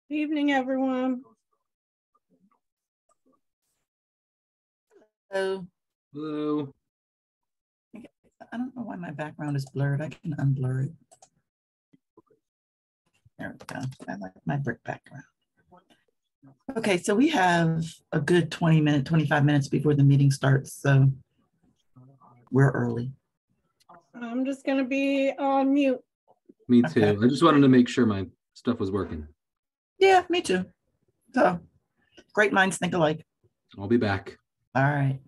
Evening, everyone. Hello. Hello. I don't know why my background is blurred. I can unblur it. There we go. I like my brick background. Okay, so we have a good 25 minutes before the meeting starts, so we're early. I'm just going to be on mute. Me too. Okay. I just wanted to make sure my stuff was working. Yeah, me too. So great minds think alike. I'll be back. All right.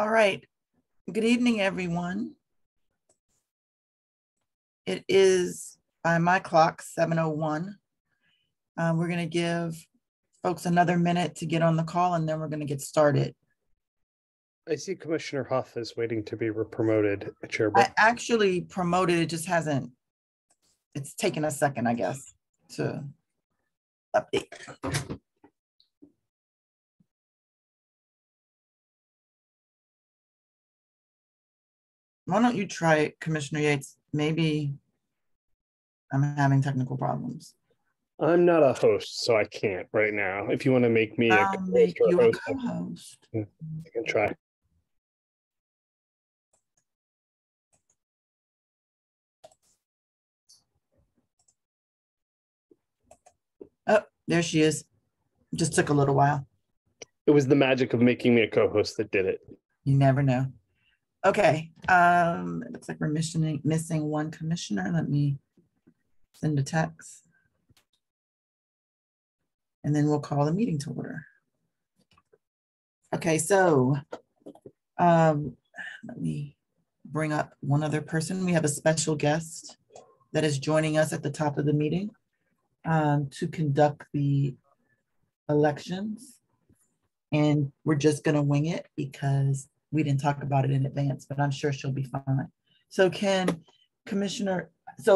All right. Good evening, everyone. It is, by my clock, 7:01. We're going to give folks another minute to get on the call, and then we're going to get started. I see Commissioner Huff is waiting to be promoted, Chair. I actually promoted, it just hasn't, it's taken a second, I guess, to update. Why don't you try it, Commissioner Yates? Maybe I'm having technical problems. I'm not a host, so I can't right now. If you want to make me I'll make you a co-host. I can try. Oh, there she is. Just took a little while. It was the magic of making me a co-host that did it. You never know. Okay. It looks like we're missing one commissioner. Let me send a text. And then we'll call the meeting to order. Okay, so let me bring up one other person. We have a special guest that is joining us at the top of the meeting to conduct the elections. And we're just gonna wing it because we didn't talk about it in advance, but I'm sure she'll be fine. So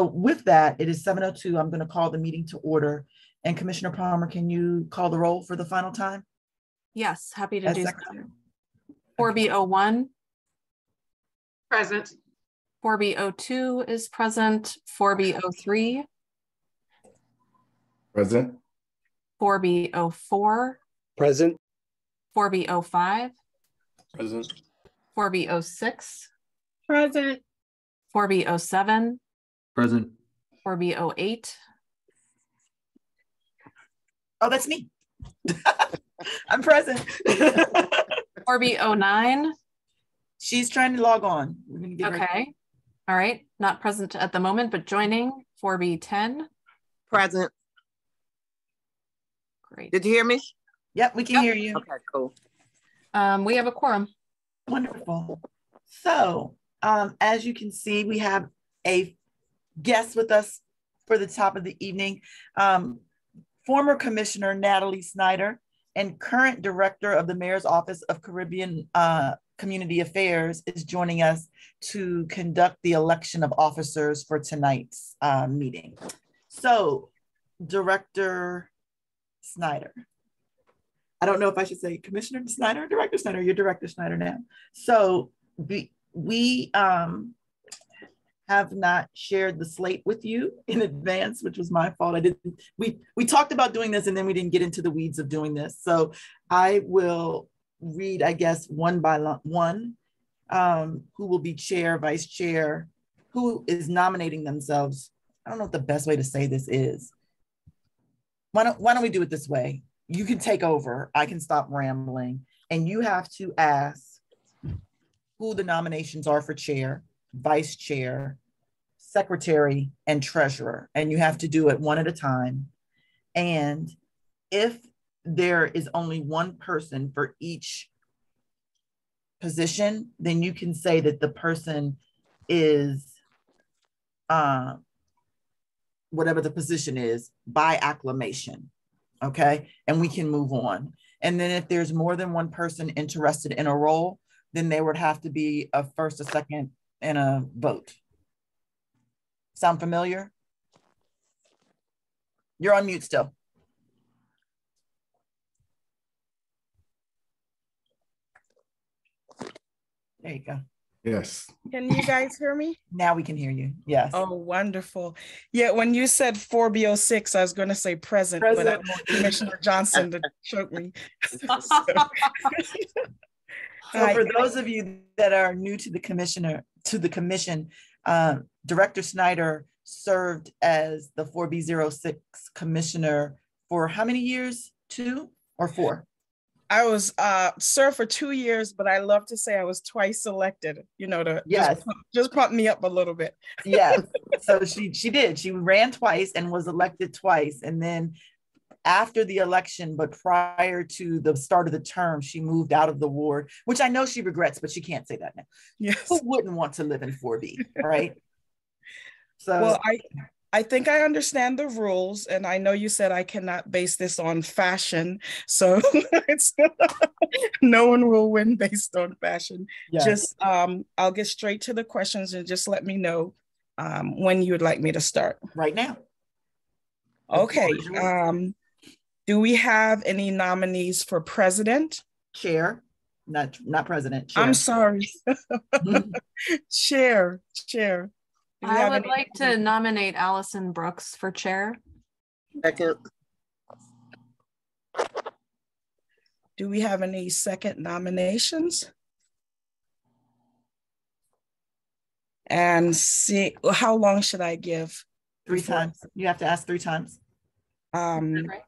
with that, it is 7:02. I'm gonna call the meeting to order. And Commissioner Palmer, can you call the roll for the final time? Yes, happy to do so. Secretary. 4B01. Present. 4B02 is present. 4B03. Present. 4B04. Present. 4B05. Present. 4B06. Present. 4B07. Present. 4B08. Oh, that's me. I'm present. 4B09. She's trying to log on. We're gonna give her- Okay. All right. Not present at the moment, but joining. 4B10. Present. Great. Did you hear me? Yep, we can hear you. Okay, cool. We have a quorum. Wonderful. So, as you can see, we have a guest with us for the top of the evening. Former Commissioner Natalie Snyder and current Director of the Mayor's Office of Caribbean Community Affairs is joining us to conduct the election of officers for tonight's meeting. So, Director Snyder. I don't know if I should say Commissioner Snyder or Director Snyder. You're Director Snyder now. So we have not shared the slate with you in advance, which was my fault. We talked about doing this and then we didn't get into the weeds of doing this. So I will read, I guess, one by one, who will be chair, vice chair, who is nominating themselves. I don't know what the best way to say this is. Why don't we do it this way? You can take over, I can stop rambling, and you have to ask who the nominations are for chair, vice chair, secretary, and treasurer. And you have to do it one at a time. And if there is only one person for each position, then you can say that the person is whatever the position is by acclamation. Okay, and we can move on. And then if there's more than one person interested in a role, then there would have to be a first, a second, and a vote. Sound familiar? You're on mute still. There you go. Yes. Can you guys hear me? Now we can hear you. Yes. Oh, wonderful. Yeah, when you said 4B06, I was going to say present, but I Present. want Commissioner Johnson to choke me. So for those of you that are new to the commission, Director Snyder served as the 4B06 commissioner for how many years? 2 or 4? I was served for 2 years, but I love to say I was twice elected, you know, to Yes. just pump me up a little bit. Yes. So she did. She ran twice and was elected twice. And then after the election, but prior to the start of the term, she moved out of the ward, which I know she regrets, but she can't say that now. Yes. Who wouldn't want to live in 4B, right? So Well, I think I understand the rules, and I know you said I cannot base this on fashion, so it's no one will win based on fashion. yes. Just I'll get straight to the questions and just let me know when you would like me to start. Right now. Okay. Do we have any nominees for president? Chair, not president, chair. I'm sorry. Chair. Do we I have would any- like to nominate Allison Brooks for chair. Second. Do we have any second nominations? And see, how long should I give? 3 before- times. You have to ask 3 times. Right.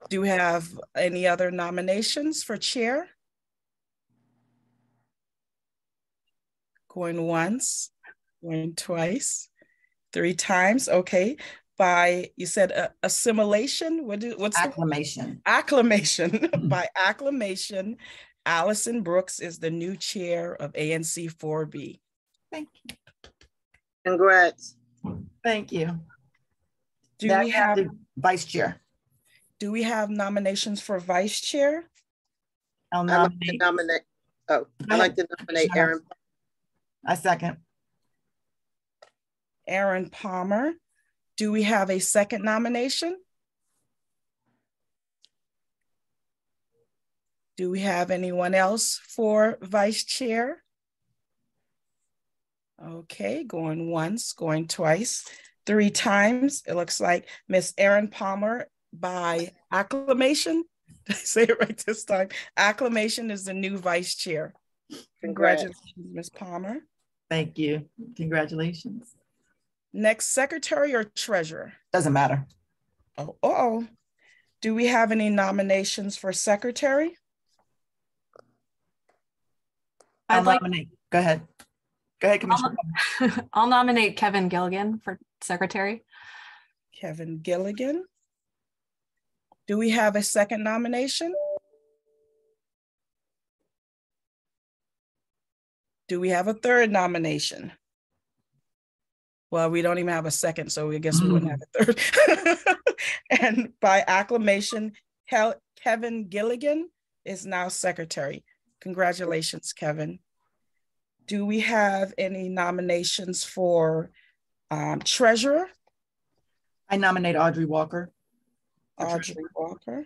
Do we have any other nominations for chair? Going once, going twice, 3 times, okay. By, you said assimilation, what's the Acclamation. acclamation? By acclamation, Allison Brooks is the new chair of ANC 4B. Thank you. Congrats. Thank you. Do Now we you have have, the vice chair. do we have nominations for vice chair? I'll I'd like to nominate. nominate, Go I'd like ahead. to nominate Commissioner Aaron. I second. Aaron Palmer. Do we have a second nomination? Do we have anyone else for vice chair? Okay, going once, going twice, 3 times. It looks like Miss Erin Palmer by acclamation. Did I say it right this time? Acclamation is the new vice chair. Congrats. Congratulations, Ms. Palmer. Thank you. Congratulations. Next, secretary or treasurer? Doesn't matter. Oh. Do we have any nominations for secretary? I'll I'd like, nominate. Go ahead. Go ahead, Commissioner. I'll nominate Kevin Gilligan for secretary. Kevin Gilligan. Do we have a second nomination? Do we have a third nomination? Well, we don't even have a second, so I guess we wouldn't have a third. And by acclamation, Kevin Gilligan is now secretary. Congratulations, Kevin. Do we have any nominations for treasurer? I nominate Audrey Walker. Audrey Walker.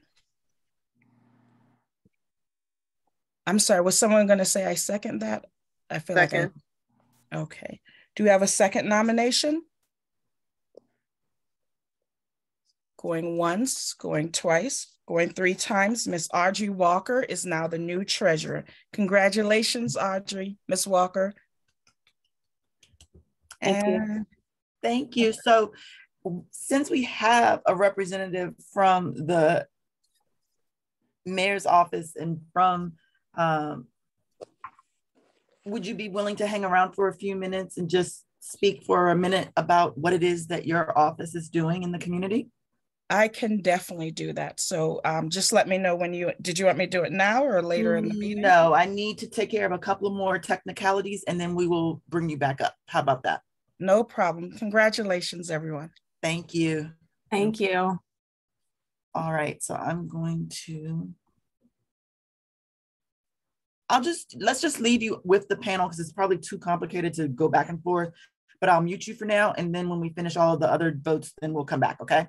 I'm sorry, was someone going to say I second that? I feel Second. like okay. Do we have a second nomination? Going once, going twice, going 3 times. Miss Audrey Walker is now the new treasurer. Congratulations, Audrey, Miss Walker. Thank you. And Thank you. So since we have a representative from the mayor's office and from, would you be willing to hang around for a few minutes and just speak for a minute about what it is that your office is doing in the community? I can definitely do that. So just let me know when did you want me to do it now or later in the meeting? No, I need to take care of a couple of more technicalities and then we will bring you back up. How about that? No problem. Congratulations, everyone. Thank you. Thank you. All right, so I'm going to, let's just leave you with the panel because it's probably too complicated to go back and forth, but I'll mute you for now. And then when we finish all the other votes, then we'll come back, okay?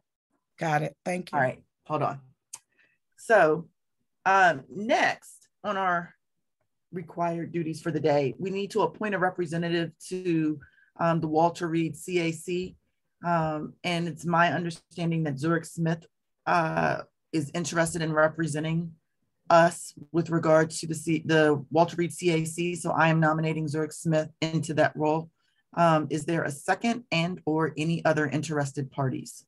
Got it. Thank you. All right, hold on. So next on our required duties for the day, we need to appoint a representative to the Walter Reed CAC. And it's my understanding that Zurich Smith is interested in representing us with regards to the Walter Reed CAC. So I am nominating Zurich Smith into that role. Is there a second and or any other interested parties?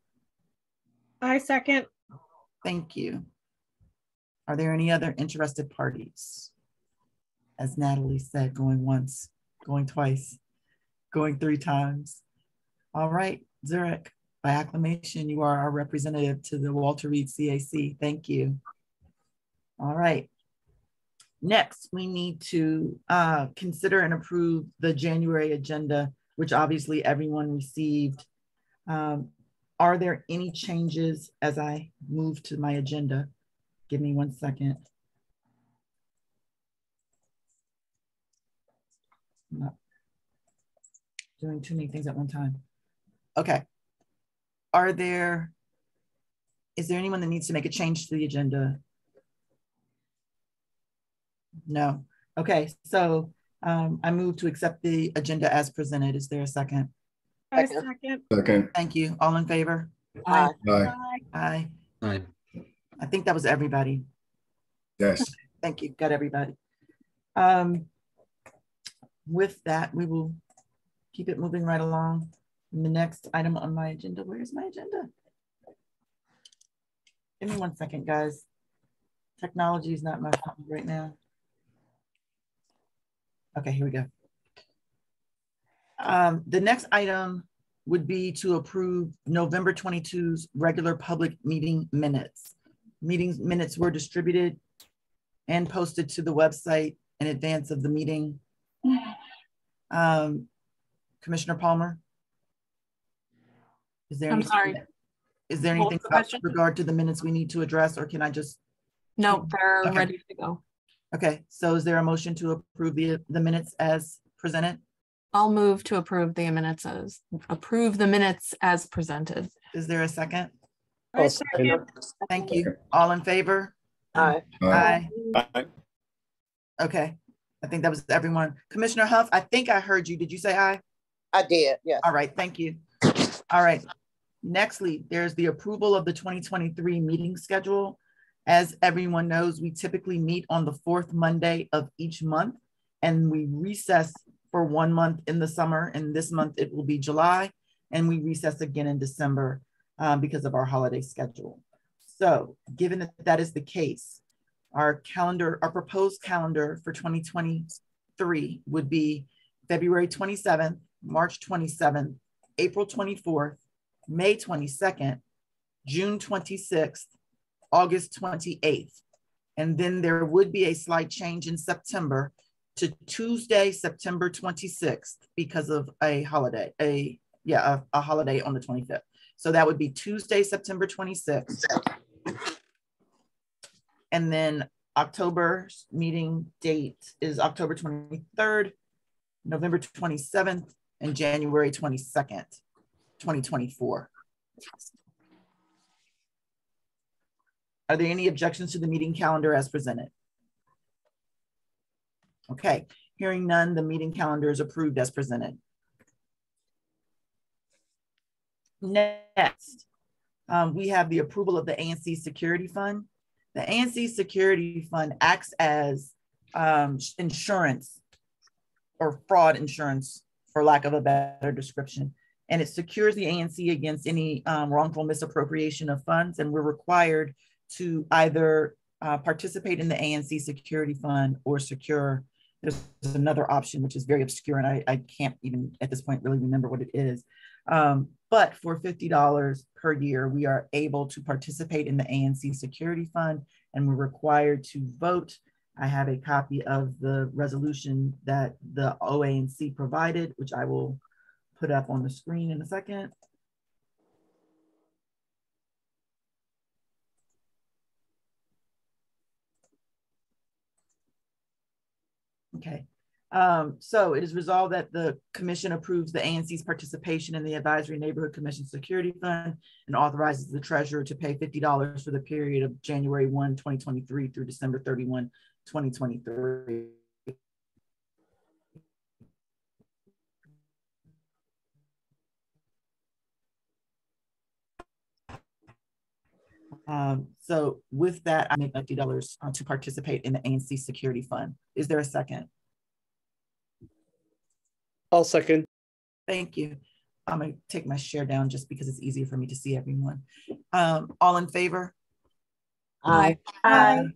I second. Thank you. Are there any other interested parties? As Natalie said, going once, going twice, going 3 times. All right, Zurich, By acclamation, you are our representative to the Walter Reed CAC. Thank you. All right. Next, we need to consider and approve the January agenda, which obviously everyone received. Are there any changes as I move to my agenda? Give me 1 second. I'm not doing too many things at one time. Okay. Is there anyone that needs to make a change to the agenda? No. Okay, so I move to accept the agenda as presented. Is there a second? I Second. second. Second. Thank you. All in favor? Aye. Aye. Aye. Aye. I think that was everybody. Yes. Thank you. Got everybody. With that, we will keep it moving right along. And the next item on my agenda, where's my agenda? Give me 1 second, guys. Technology is not my friend right now. Okay, here we go. The next item would be to approve November 22's regular public meeting minutes. Meetings minutes were distributed and posted to the website in advance of the meeting. Commissioner Palmer? Is there I'm anything, sorry. Is there What was anything the else question? with regard to the minutes we need to address, or can I just? No, they're Okay. ready to go. Okay, so is there a motion to approve the minutes as presented? I'll move to approve the minutes as presented. Is there a second? I I'll second. Thank you. All in favor? Aye. Aye. Aye. Okay, I think that was everyone. Commissioner Huff, I think I heard you. Did you say aye? I did, yes. All right, thank you. All right. Nextly, there's the approval of the 2023 meeting schedule. As everyone knows, we typically meet on the fourth Monday of each month, and we recess for 1 month in the summer. And this month it will be July, and we recess again in December because of our holiday schedule. So given that that is the case, our proposed calendar for 2023 would be February 27th, March 27th, April 24th, May 22nd, June 26th, August 28th. And then there would be a slight change in September to Tuesday, September 26th because of a holiday, a holiday on the 25th. So that would be Tuesday, September 26th. And then October's meeting date is October 23rd, November 27th, and January 22nd, 2024. Are there any objections to the meeting calendar as presented? Okay, hearing none, the meeting calendar is approved as presented. Next, we have the approval of the ANC Security Fund. The ANC Security Fund acts as insurance or fraud insurance, for lack of a better description. And it secures the ANC against any wrongful misappropriation of funds. And we're required to either participate in the ANC Security Fund or secure. There's another option, which is very obscure, and I can't even at this point really remember what it is. But for $50 per year, we are able to participate in the ANC Security Fund, and we're required to vote. I have a copy of the resolution that the OANC provided, which I will put up on the screen in a second. Okay. So it is resolved that the commission approves the ANC's participation in the Advisory Neighborhood Commission Security Fund and authorizes the treasurer to pay $50 for the period of January 1, 2023 through December 31, 2023. So with that, I make $50 to participate in the ANC Security Fund. Is there a second? I'll second. Thank you. I'm gonna take my share down just because it's easier for me to see everyone. All in favor? Aye. Aye.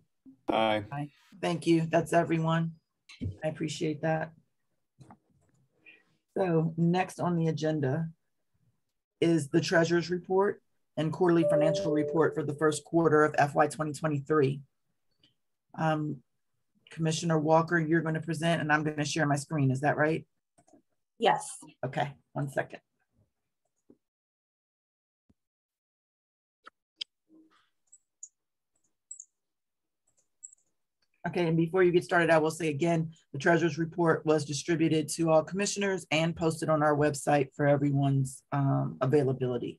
Aye. Thank you. That's everyone. I appreciate that. So next on the agenda is the treasurer's report and quarterly financial report for the first quarter of FY 2023. Commissioner Walker, you're going to present and I'm going to share my screen. Is that right? Yes. Okay, 1 second. Okay, and before you get started, I will say again, the treasurer's report was distributed to all commissioners and posted on our website for everyone's availability.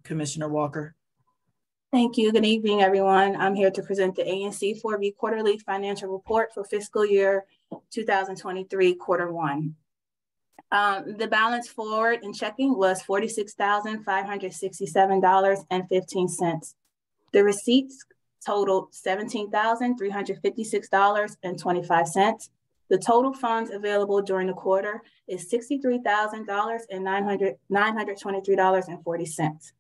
Commissioner Walker. Thank you. Good evening, everyone. I'm here to present the ANC 4B quarterly financial report for fiscal year 2023, quarter one. The balance forward in checking was $46,567.15. The receipts totaled $17,356.25. The total funds available during the quarter is $63,923.40.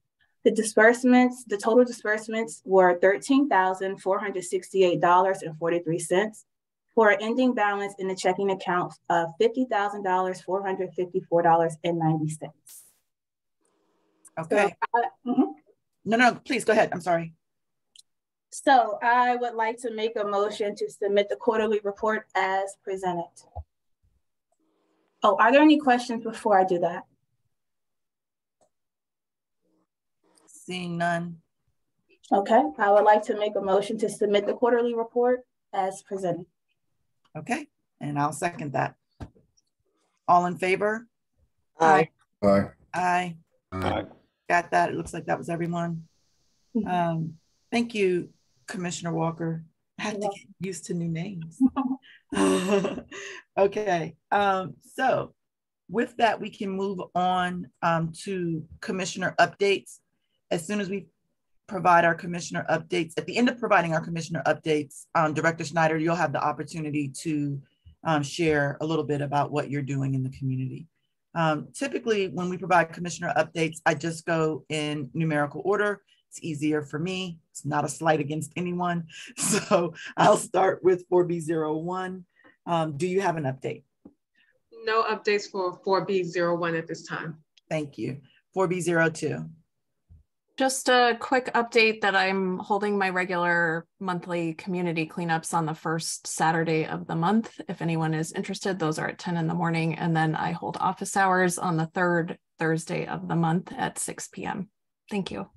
The total disbursements were $13,468.43 for an ending balance in the checking account of $50,454.90. Okay. No, please go ahead. I'm sorry. So I would like to make a motion to submit the quarterly report as presented. Oh, are there any questions before I do that? Seeing none. Okay, I would like to make a motion to submit the quarterly report as presented. Okay, and I'll second that. All in favor? Aye. Aye. Aye. Aye. Got that. It looks like that was everyone. Thank you, Commissioner Walker. I have to get used to new names. Okay, so with that, we can move on to commissioner updates. As soon as we provide our commissioner updates, at the end of providing our commissioner updates, Director Schneider, you'll have the opportunity to share a little bit about what you're doing in the community. Typically, when we provide commissioner updates, I just go in numerical order. It's easier for me. It's not a slight against anyone. So I'll start with 4B01. Do you have an update? No updates for 4B01 at this time. Thank you. 4B02. Just a quick update that I'm holding my regular monthly community cleanups on the first Saturday of the month. If anyone is interested, those are at 10 in the morning. And then I hold office hours on the third Thursday of the month at 6 p.m. Thank you.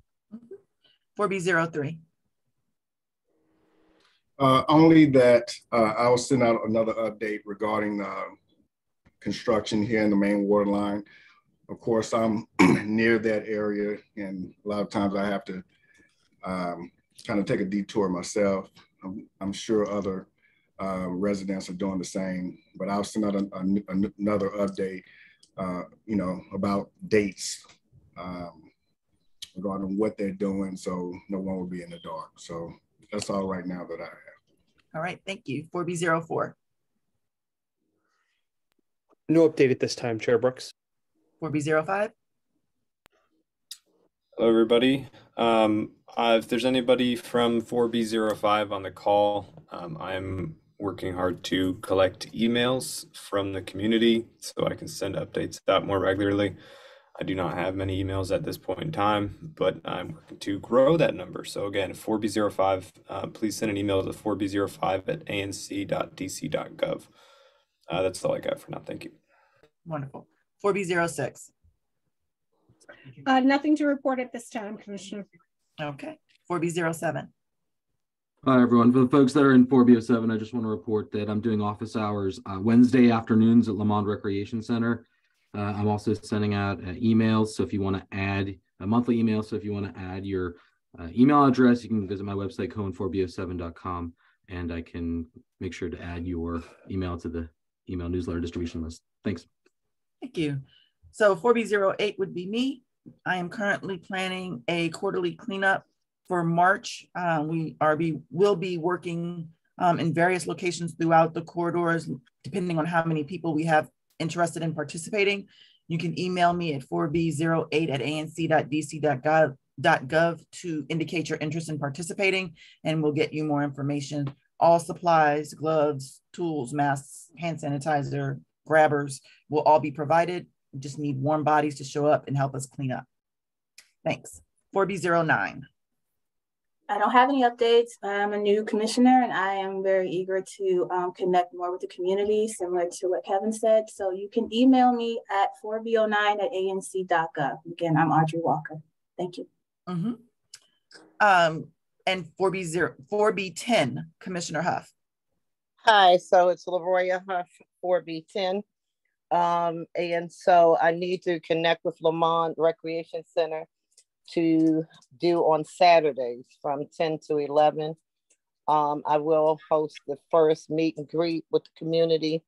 4B03. Only that I will send out another update regarding construction here in the main water line. Of course, I'm near that area, and a lot of times I have to kind of take a detour myself. I'm sure other residents are doing the same, but I'll send out another update, about dates regarding what they're doing, so no one will be in the dark. So that's all right now that I have. All right, thank you. 4B04. No update at this time, Chair Brooks. 4B05. Hello, everybody. If there's anybody from 4B05 on the call, I'm working hard to collect emails from the community so I can send updates out more regularly. I do not have many emails at this point in time, but I'm working to grow that number. So again, 4B05, please send an email to 4B05@anc.dc.gov. That's all I got for now. Thank you. Wonderful. 4B06. Nothing to report at this time, Commissioner. Okay. 4B07. Hi, everyone. For the folks that are in 4B07, I just want to report that I'm doing office hours Wednesday afternoons at Lamond Recreation Center. I'm also sending out emails. So if you want to add a monthly email, so if you want to add your email address, you can visit my website, cohen4b07.com, and I can make sure to add your email to the email newsletter distribution list. Thanks. Thank you. So 4B08 would be me. I am currently planning a quarterly cleanup for March. We will be working in various locations throughout the corridors, depending on how many people we have interested in participating. You can email me at 4b08@anc.dc.gov to indicate your interest in participating, and we'll get you more information. All supplies, gloves, tools, masks, hand sanitizer, grabbers will all be provided. We just need warm bodies to show up and help us clean up. Thanks. 4B09. I don't have any updates. I'm a new commissioner and I am very eager to connect more with the community, similar to what Kevin said. So you can email me at 4b09@anc.gov. Again, I'm Audrey Walker. Thank you. Mm-hmm. And 4B10, Commissioner Huff. Hi, so it's LaRoya Huff, 4B10. And so I need to connect with Lamont Recreation Center to do on Saturdays from 10 to 11. I will host the first meet and greet with the community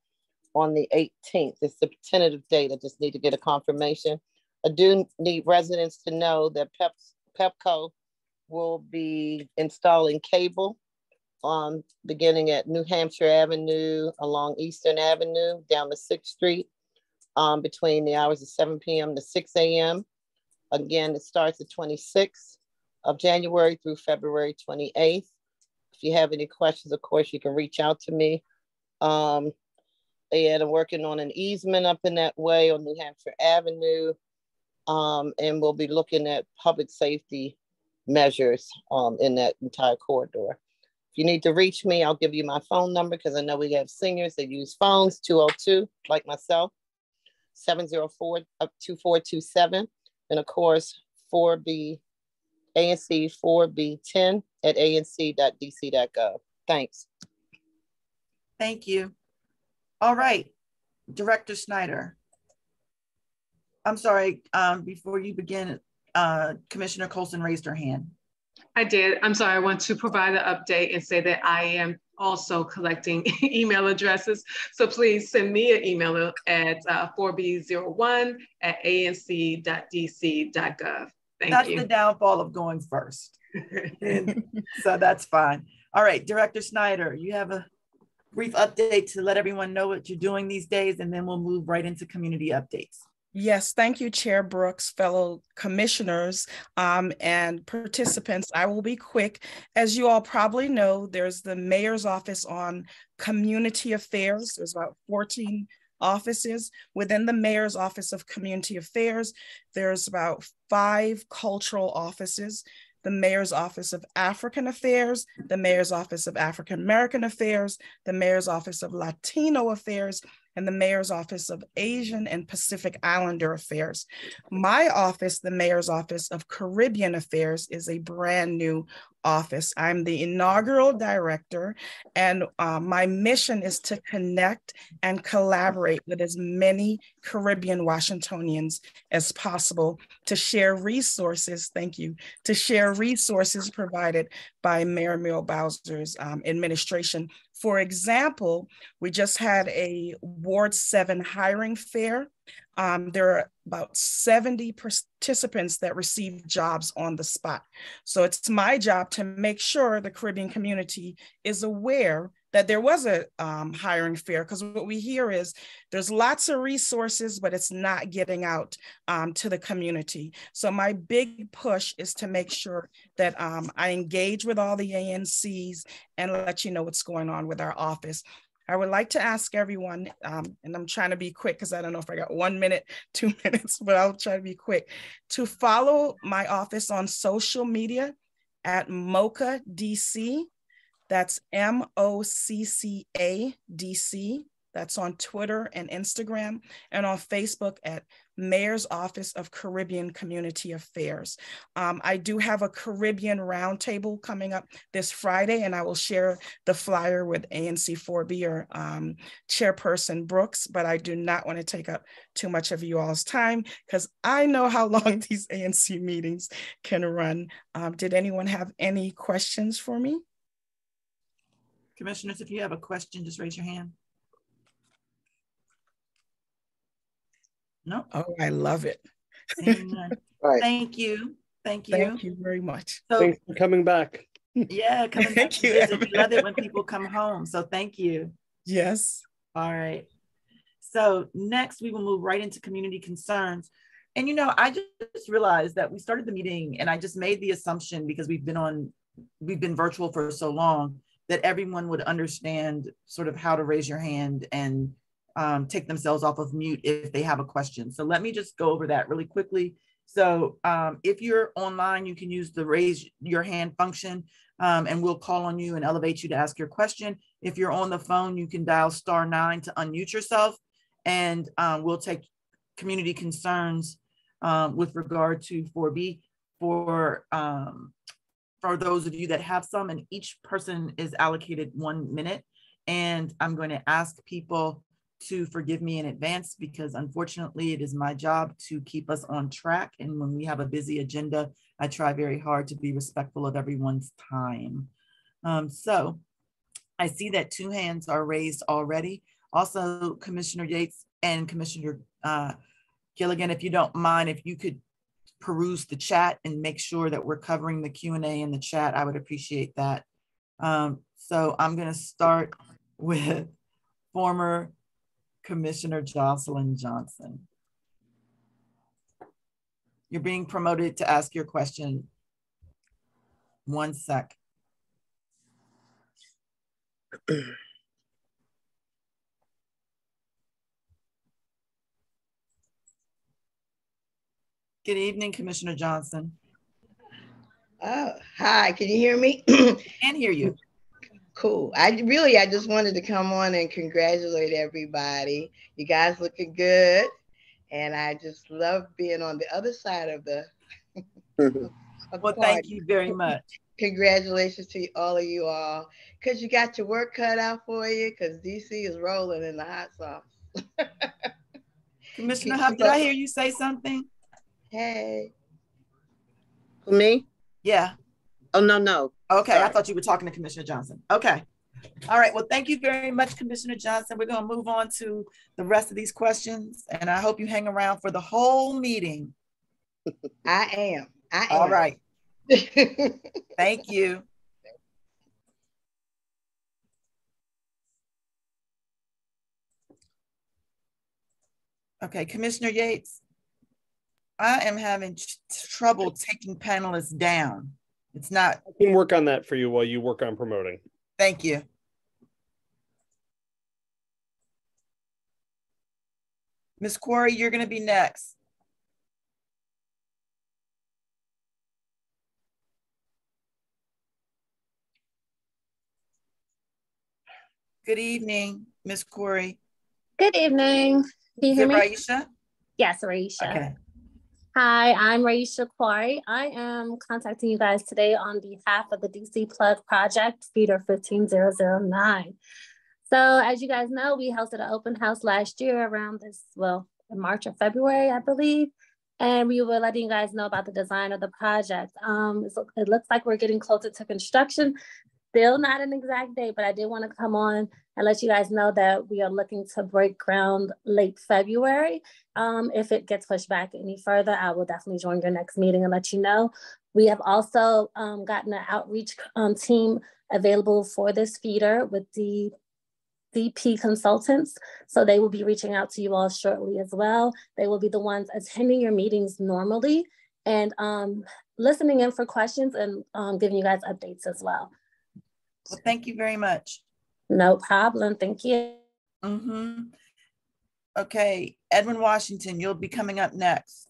on the 18th. It's a tentative date. I just need to get a confirmation. I do need residents to know that Pepco will be installing cable beginning at New Hampshire Avenue along Eastern Avenue down to 6th Street between the hours of 7 p.m. to 6 a.m. Again, it starts the 26th of January through February 28th. If you have any questions, of course, you can reach out to me. And I'm working on an easement up in that way on New Hampshire Avenue. And we'll be looking at public safety measures in that entire corridor. If you need to reach me, I'll give you my phone number because I know we have seniors that use phones, 202, like myself, 704-2427. And of course, ANC 4B10 at anc.dc.gov. Thanks. Thank you. All right, Director Snyder. I'm sorry, before you begin, Commissioner Colson raised her hand. I did. I'm sorry. I want to provide an update and say that I am also collecting email addresses. So please send me an email at 4b01@anc.dc.gov. Thank you. That's the downfall of going first. So that's fine. All right, Director Snyder, you have a brief update to let everyone know what you're doing these days, and then we'll move right into community updates. Yes, thank you, Chair Brooks, fellow commissioners and participants. I will be quick. As you all probably know, there's the mayor's office on community affairs. There's about 14 offices. Within the mayor's office of community affairs, there's about 5 cultural offices. The mayor's office of African affairs, the mayor's office of African American affairs, the mayor's office of Latino affairs, and the mayor's office of Asian and Pacific Islander affairs. My office, the mayor's office of Caribbean affairs, is a brand new office. I'm the inaugural director, and my mission is to connect and collaborate with as many Caribbean Washingtonians as possible to share resources, thank you, to share resources provided by Mayor Muriel Bowser's administration. For example, we just had a Ward 7 hiring fair. There are about 70 participants that received jobs on the spot. So it's my job to make sure the Caribbean community is aware that there was a hiring fair, because what we hear is there's lots of resources, but it's not getting out to the community. So my big push is to make sure that I engage with all the ANCs and let you know what's going on with our office. I would like to ask everyone, and I'm trying to be quick because I don't know if I got 1 minute, 2 minutes, but I'll try to be quick, to follow my office on social media at MOCA DC. That's MOCCA DC. That's on Twitter and Instagram, and on Facebook at Mayor's Office of Caribbean Community Affairs. I do have a Caribbean roundtable coming up this Friday, and I will share the flyer with ANC4B or Chairperson Brooks, but I do not want to take up too much of you all's time because I know how long these ANC meetings can run. Did anyone have any questions for me? Commissioners, if you have a question, just raise your hand. No. Oh, I love it. Right. Thank you. Thank you. Thank you very much. So, Thanks for coming back. yeah, coming back to visit. We love it when people come home. So thank you. Yes. All right. So next we will move right into community concerns. And you know, I just realized that we started the meeting and I just made the assumption because we've been virtual for so long that everyone would understand sort of how to raise your hand and take themselves off of mute if they have a question. So let me just go over that really quickly So if you're online, you can use the raise your hand function, and we'll call on you and elevate you to ask your question. If you're on the phone, you can dial *9 to unmute yourself, and we'll take community concerns with regard to 4B for those of you that have some, and each person is allocated 1 minute. And I'm going to ask people to forgive me in advance, because unfortunately it is my job to keep us on track. And when we have a busy agenda, I try very hard to be respectful of everyone's time. So I see that 2 hands are raised already. Also, Commissioner Yates and Commissioner Gilligan, if you don't mind, if you could peruse the chat and make sure that we're covering the Q&A in the chat, I would appreciate that. So I'm going to start with former Commissioner Jocelyn Johnson. You're being promoted to ask your question. 1 sec. Good evening, Commissioner Johnson. Hi, can you hear me? Can hear you. Cool. I just wanted to come on and congratulate everybody. You guys looking good. And I just love being on the other side of the well, thank you very much. Congratulations to all of you all, because you got your work cut out for you, because DC is rolling in the hot sauce. Commissioner Huff, did I hear you say something? Hey. For me? Yeah. Oh, no. Okay, sorry. I thought you were talking to Commissioner Johnson. Okay. All right, well, thank you very much, Commissioner Johnson. We're going to move on to the rest of these questions, and I hope you hang around for the whole meeting. I am. All right. Thank you. Okay, Commissioner Yates, I am having trouble taking panelists down. It's not. I can work on that for you while you work on promoting. Thank you. Ms. Quarry, you're going to be next. Good evening, Ms. Quarry. Good evening. Can you hear me? Raisha? Yes, Raisha. Okay. Hi, I'm Raisha Quarry. I am contacting you guys today on behalf of the DC Plug Project, Feeder 15009. So as you guys know, we hosted an open house last year around this, well, in March or February, I believe. And we were letting you guys know about the design of the project. It looks like we're getting closer to construction. Still not an exact date, but I did want to come on and let you guys know that we are looking to break ground late February. If it gets pushed back any further, I will definitely join your next meeting and let you know. We have also gotten an outreach team available for this feeder with the DP consultants. So they will be reaching out to you all shortly as well. They will be the ones attending your meetings normally and listening in for questions and giving you guys updates as well. Well, thank you very much. No problem. Thank you. Mm-hmm. Okay, Edwin Washington, you'll be coming up next.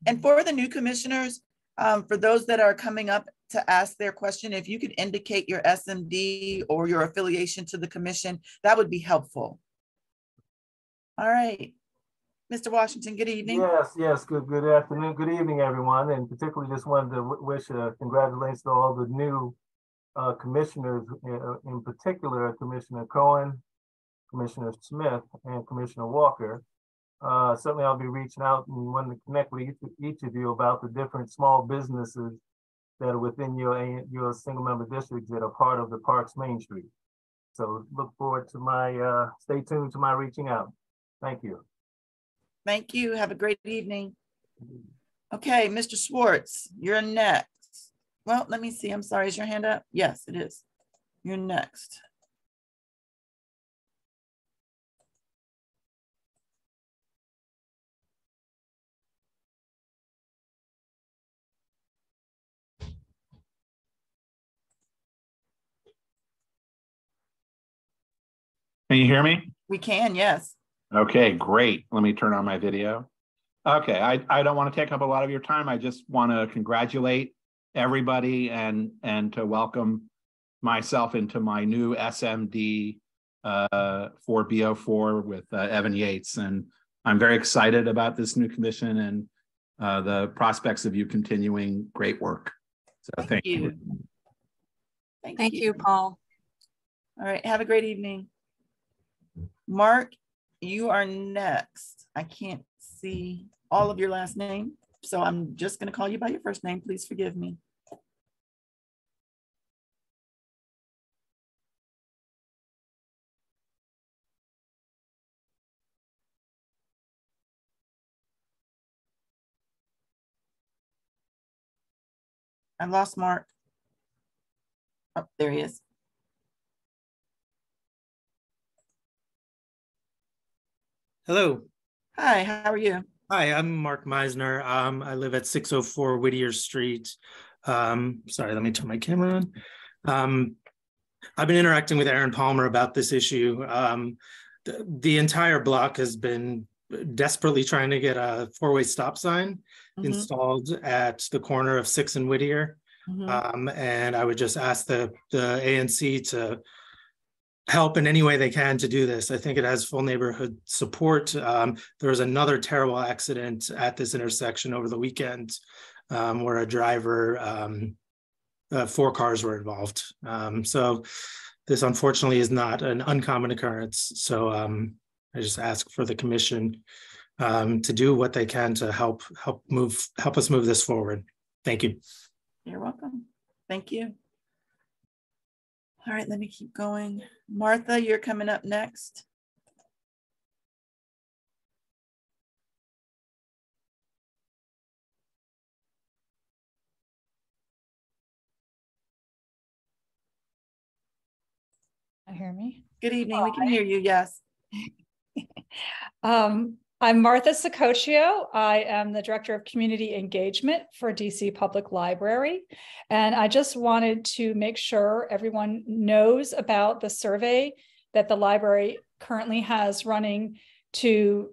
And for the new commissioners, for those that are coming up to ask their question, if you could indicate your SMD or your affiliation to the commission, that would be helpful. All right. Mr. Washington, good evening. Yes, good afternoon, good evening, everyone. And particularly just wanted to wish congratulations to all the new commissioners, in particular, Commissioner Cohen, Commissioner Smith, and Commissioner Walker. Certainly I'll be reaching out and wanting to connect with each of you about the different small businesses that are within your single member districts that are part of the Parks Main Street. So look forward to stay tuned to my reaching out. Thank you. Thank you. Have a great evening. Okay, Mr. Schwartz, you're next. Well, let me see. I'm sorry. Is your hand up? Yes, it is. You're next. Can you hear me? We can, yes. Okay, great. Let me turn on my video. Okay, I don't want to take up a lot of your time. I just want to congratulate everybody and to welcome myself into my new SMD for BO4 with Evan Yates. And I'm very excited about this new commission and the prospects of you continuing great work. So thank you. Thank you, Paul. All right, have a great evening. Mark, you are next. I can't see all of your last name, so I'm just going to call you by your first name. Please forgive me. I lost Mark. Oh, there he is. Hello. Hi, how are you? Hi, I'm Mark Meisner. I live at 604 Whittier Street. Sorry, let me turn my camera on. I've been interacting with Aaron Palmer about this issue. The entire block has been desperately trying to get a four-way stop sign installed at the corner of 6th and Whittier. And I would just ask the ANC to help in any way they can to do this. I think it has full neighborhood support. There was another terrible accident at this intersection over the weekend where a driver, 4 cars were involved. So this unfortunately is not an uncommon occurrence. So I just ask for the commission to do what they can to help us move this forward. Thank you. You're welcome. Thank you. All right, let me keep going. Martha, you're coming up next. Hear me? Good evening. We can hear you. Yes. I'm Martha Sacoccio. I am the Director of Community Engagement for DC Public Library. And I just wanted to make sure everyone knows about the survey that the library currently has running to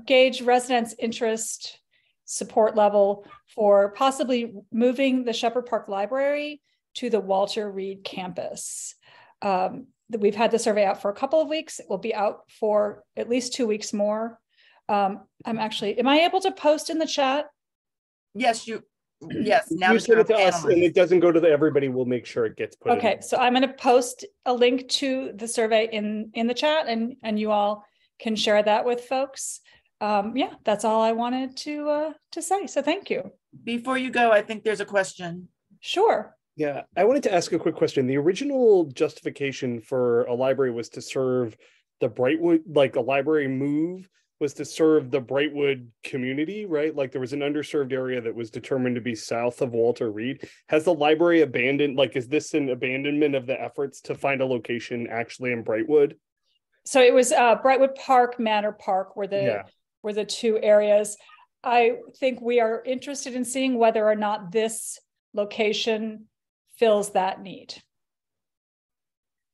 gauge residents' interest, support level for possibly moving the Shepherd Park Library to the Walter Reed campus. We've had the survey out for a couple of weeks. It will be out for at least 2 weeks more. Am I able to post in the chat? Yes, yes. Now you send it to us and it doesn't go to everybody. We'll make sure it gets put in. Okay, so I'm going to post a link to the survey in the chat and you all can share that with folks. Yeah, that's all I wanted to say. So thank you. Before you go, I think there's a question. Sure. Yeah, I wanted to ask a quick question. The original justification for a library was to serve the Brightwood, like a library move was to serve the Brightwood community, right? Like there was an underserved area that was determined to be south of Walter Reed. Has the library abandoned, like, is this an abandonment of the efforts to find a location actually in Brightwood? So it was Brightwood Park, Manor Park were the two areas. I think we are interested in seeing whether or not this location fills that need.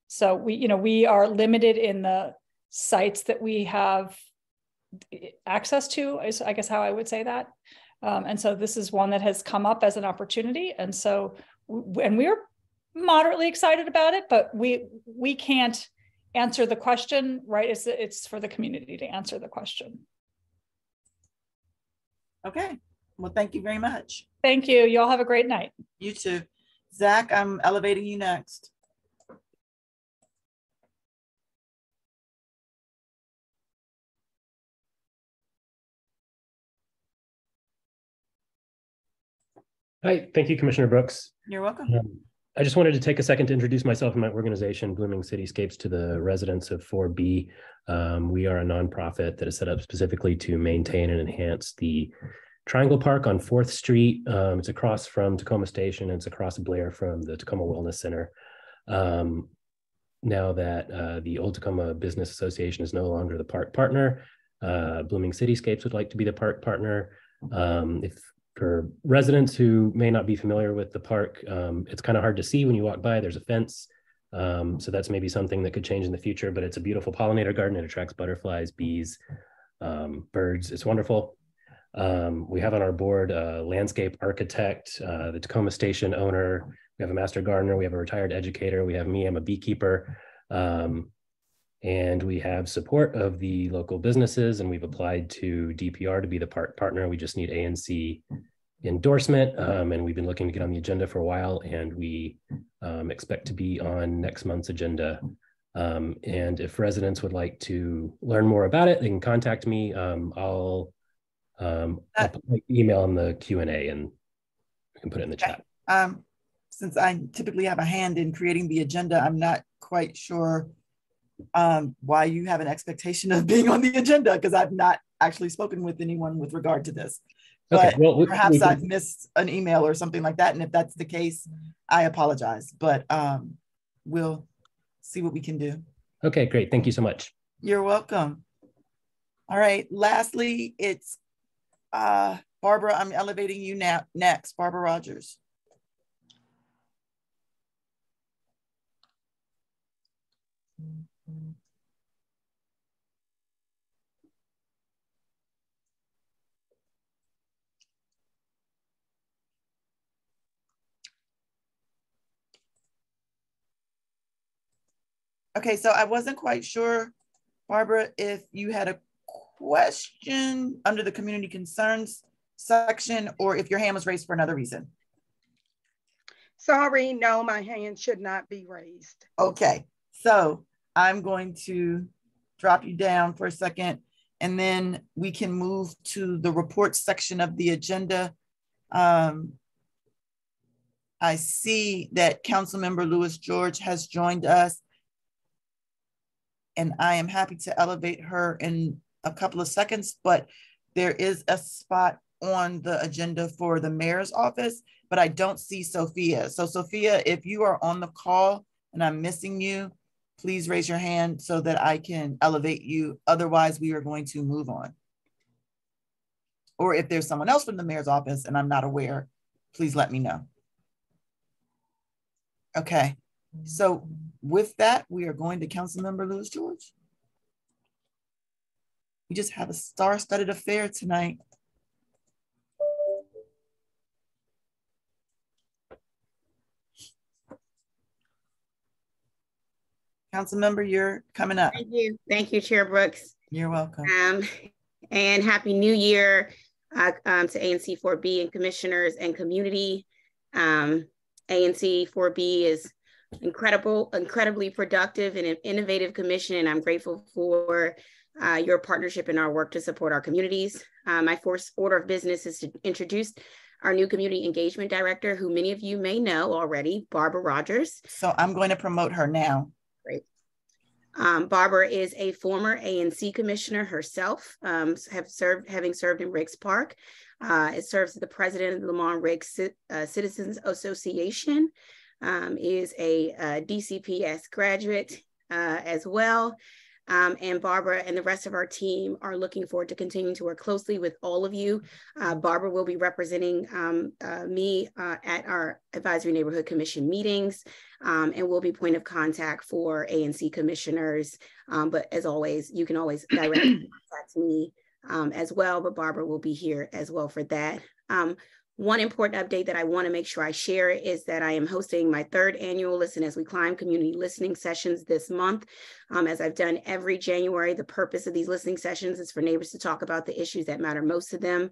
So we are limited in the sites that we have access to, is I guess how I would say that. And so this is one that has come up as an opportunity. And so, and we're moderately excited about it, but we can't answer the question, right? It's for the community to answer the question. Okay. Well, thank you very much. Thank you. You all have a great night. You too. Zach, I'm elevating you next. Hi, thank you, Commissioner Brooks. You're welcome. I just wanted to take a second to introduce myself and my organization, Blooming Cityscapes, to the residents of 4B. We are a nonprofit that is set up specifically to maintain and enhance the Triangle Park on 4th Street. It's across from Tacoma Station, and it's across Blair from the Tacoma Wellness Center. Now that the Old Tacoma Business Association is no longer the park partner, Blooming Cityscapes would like to be the park partner. For residents who may not be familiar with the park, it's kind of hard to see when you walk by. There's a fence So that's maybe something that could change in the future, but it's a beautiful pollinator garden. It attracts butterflies, bees, birds. It's wonderful. We have on our board a landscape architect, the Tacoma Station owner. We have a master gardener. We have a retired educator. We have me, I'm a beekeeper. And we have support of the local businesses, and we've applied to DPR to be the partner. We just need ANC endorsement, and we've been looking to get on the agenda for a while, and we expect to be on next month's agenda. And if residents would like to learn more about it, they can contact me. I'll put my email in the Q&A, and we can put it in the chat. Since I typically have a hand in creating the agenda, I'm not quite sure why you have an expectation of being on the agenda, because I've not actually spoken with anyone with regard to this. But okay, well, perhaps I've missed an email or something like that. And if that's the case, I apologize. But we'll see what we can do. Okay, great. Thank you so much. You're welcome. All right. Lastly, it's Barbara. I'm elevating you now. Next, Barbara Rogers. Okay, so I wasn't quite sure, Barbara, if you had a question under the community concerns section or if your hand was raised for another reason. Sorry, no, my hand should not be raised. Okay, so I'm going to drop you down for a second, and then we can move to the report section of the agenda. I see that Councilmember Lewis George has joined us, and I am happy to elevate her in a couple of seconds, but there is a spot on the agenda for the mayor's office, but I don't see Sophia. So Sophia, if you are on the call and I'm missing you, please raise your hand so that I can elevate you. Otherwise, we are going to move on. Or if there's someone else from the mayor's office and I'm not aware, please let me know. Okay, so with that, we are going to Councilmember Lewis George. We just have a star-studded affair tonight. Councilmember, you're coming up. Thank you, Chair Brooks. You're welcome. And Happy New Year to ANC 4B and commissioners and community. ANC 4B is incredibly productive and an innovative commission, and I'm grateful for your partnership in our work to support our communities. My first order of business is to introduce our new community engagement director, who many of you may know already, Barbara Rogers. So I'm going to promote her now. Great. Barbara is a former ANC commissioner herself, having served in Riggs Park. It serves as the president of the Lamont Riggs Citizens Association, is a DCPS graduate as well. And Barbara and the rest of our team are looking forward to continuing to work closely with all of you. Barbara will be representing me at our Advisory Neighborhood Commission meetings, and will be point of contact for ANC commissioners. But as always, you can always directly contact me as well, but Barbara will be here as well for that. One important update that I want to make sure I share is that I am hosting my 3rd annual Listen As We Climb community listening sessions this month. As I've done every January, the purpose of these listening sessions is for neighbors to talk about the issues that matter most to them,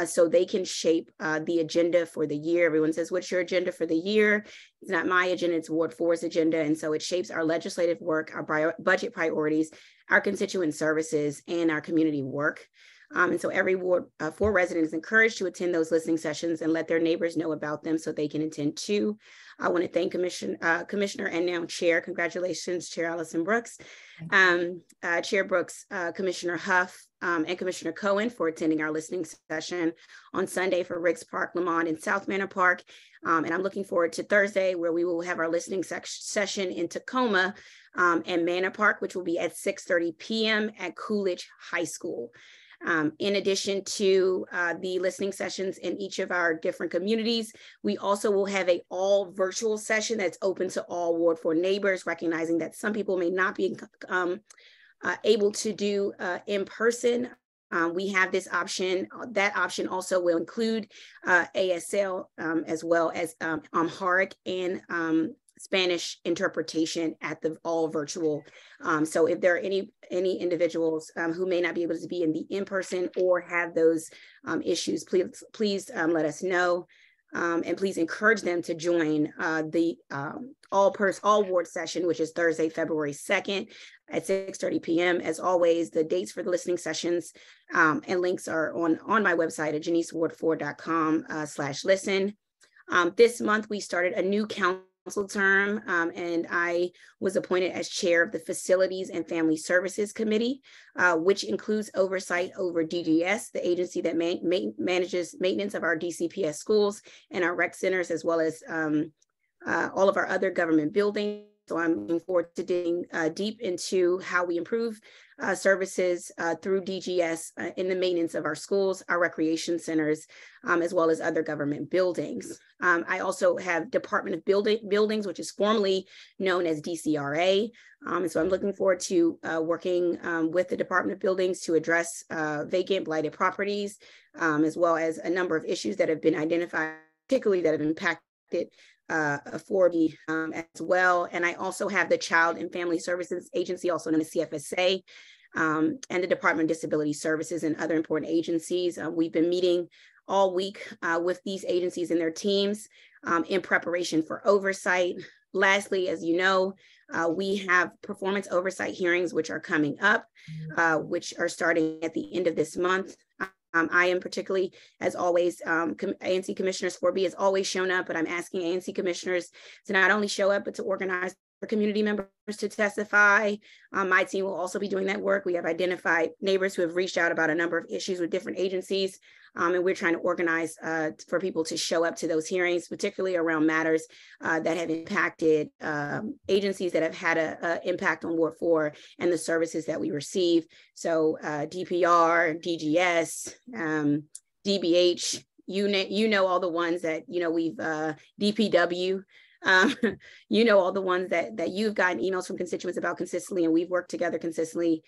so they can shape the agenda for the year. Everyone says, what's your agenda for the year? It's not my agenda, it's Ward 4's agenda. And so it shapes our legislative work, our budget priorities, our constituent services, and our community work. And so every Ward 4 resident is encouraged to attend those listening sessions and let their neighbors know about them so they can attend too. I want to thank Commissioner and now Chair, congratulations, Chair Allison Brooks, Chair Brooks, Commissioner Huff, and Commissioner Cohen for attending our listening session on Sunday for Riggs Park, Lamont, and South Manor Park. And I'm looking forward to Thursday, where we will have our listening session in Tacoma and Manor Park, which will be at 6:30 p.m. at Coolidge High School. In addition to the listening sessions in each of our different communities, we also will have a all virtual session that's open to all Ward 4 neighbors, recognizing that some people may not be able to do in person. We have this option. That option also will include ASL as well as Amharic and Spanish interpretation at the all virtual. So if there are any individuals who may not be able to be in the in-person or have those issues, please let us know. And please encourage them to join the all ward session, which is Thursday, February 2nd at 6:30 p.m. As always, the dates for the listening sessions and links are on my website at janiceward4.com/listen. This month, we started a new council term, and I was appointed as chair of the Facilities and Family Services Committee, which includes oversight over DGS, the agency that manages maintenance of our DCPS schools and our rec centers, as well as all of our other government buildings. So I'm looking forward to digging deep into how we improve services through DGS in the maintenance of our schools, our recreation centers, as well as other government buildings. I also have Department of Buildings, which is formerly known as DCRA. So I'm looking forward to working with the Department of Buildings to address vacant, blighted properties, as well as a number of issues that have been identified, particularly that have impacted 4B as well. And I also have the Child and Family Services Agency, also known as CFSA, and the Department of Disability Services and other important agencies. We've been meeting all week with these agencies and their teams in preparation for oversight. Lastly, as you know, we have performance oversight hearings, which are coming up, which are starting at the end of this month. I am particularly, as always, ANC Commissioners 4B has always shown up, but I'm asking ANC Commissioners to not only show up, but to organize for community members to testify. My team will also be doing that work. We have identified neighbors who have reached out about a number of issues with different agencies, and we're trying to organize for people to show up to those hearings, particularly around matters that have impacted agencies that have had an impact on Ward 4 and the services that we receive. So DPR, DGS, DBH, you know all the ones that, we've, DPW, all the ones that you've gotten emails from constituents about consistently, and we've worked together consistently.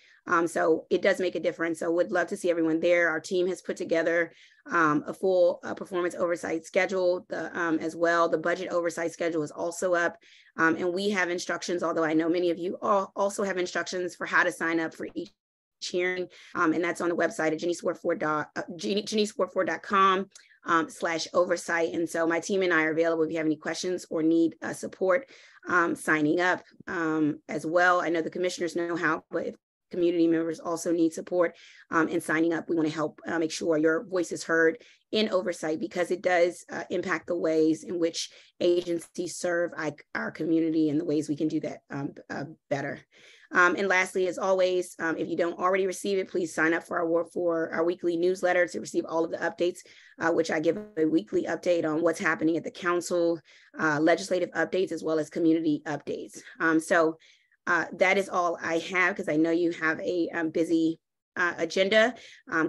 So it does make a difference. So would love to see everyone there. Our team has put together a full performance oversight schedule as well. The budget oversight schedule is also up. And we have instructions, although I know many of you also have instructions for how to sign up for each hearing. And that's on the website at janiceward4.com. /oversight. And so my team and I are available if you have any questions or need support signing up as well. I know the commissioners know how, but if community members also need support in signing up, we want to help make sure your voice is heard in oversight, because it does impact the ways in which agencies serve our community and the ways we can do that better. And lastly, as always, if you don't already receive it, please sign up for our weekly newsletter to receive all of the updates, which I give a weekly update on what's happening at the council, legislative updates, as well as community updates. So that is all I have, because I know you have a busy agenda.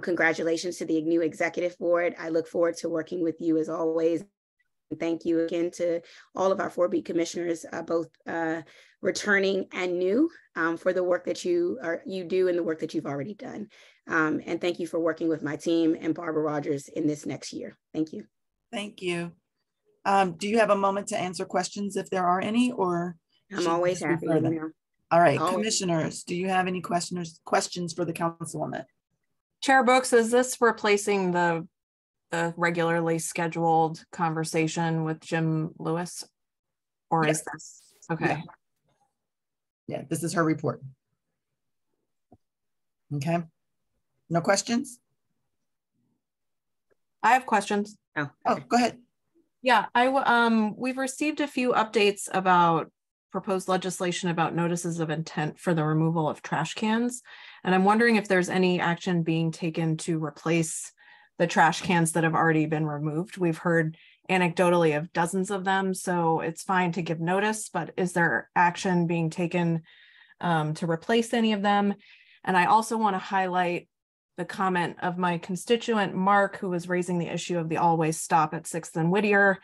Congratulations to the new executive board. I look forward to working with you as always. Thank you again to all of our 4B commissioners, both returning and new, for the work that you do and the work that you've already done. And thank you for working with my team and Barbara Rogers in this next year. Thank you. Thank you. Do you have a moment to answer questions if there are any, or? I'm always happy. All right, commissioners, do you have any questions for the councilwoman? Chair Brooks, is this replacing the regularly scheduled conversation with Jim Lewis, or yes. Is this okay? Yeah, this is her report. Okay, no questions? I have questions. Oh, go ahead. Yeah, we've received a few updates about proposed legislation about notices of intent for the removal of trash cans, and I'm wondering if there's any action being taken to replace the trash cans that have already been removed. We've heard anecdotally of dozens of them, so it's fine to give notice, but is there action being taken to replace any of them? And I also want to highlight the comment of my constituent, Mark, who was raising the issue of the always stop at 6th and Whittier.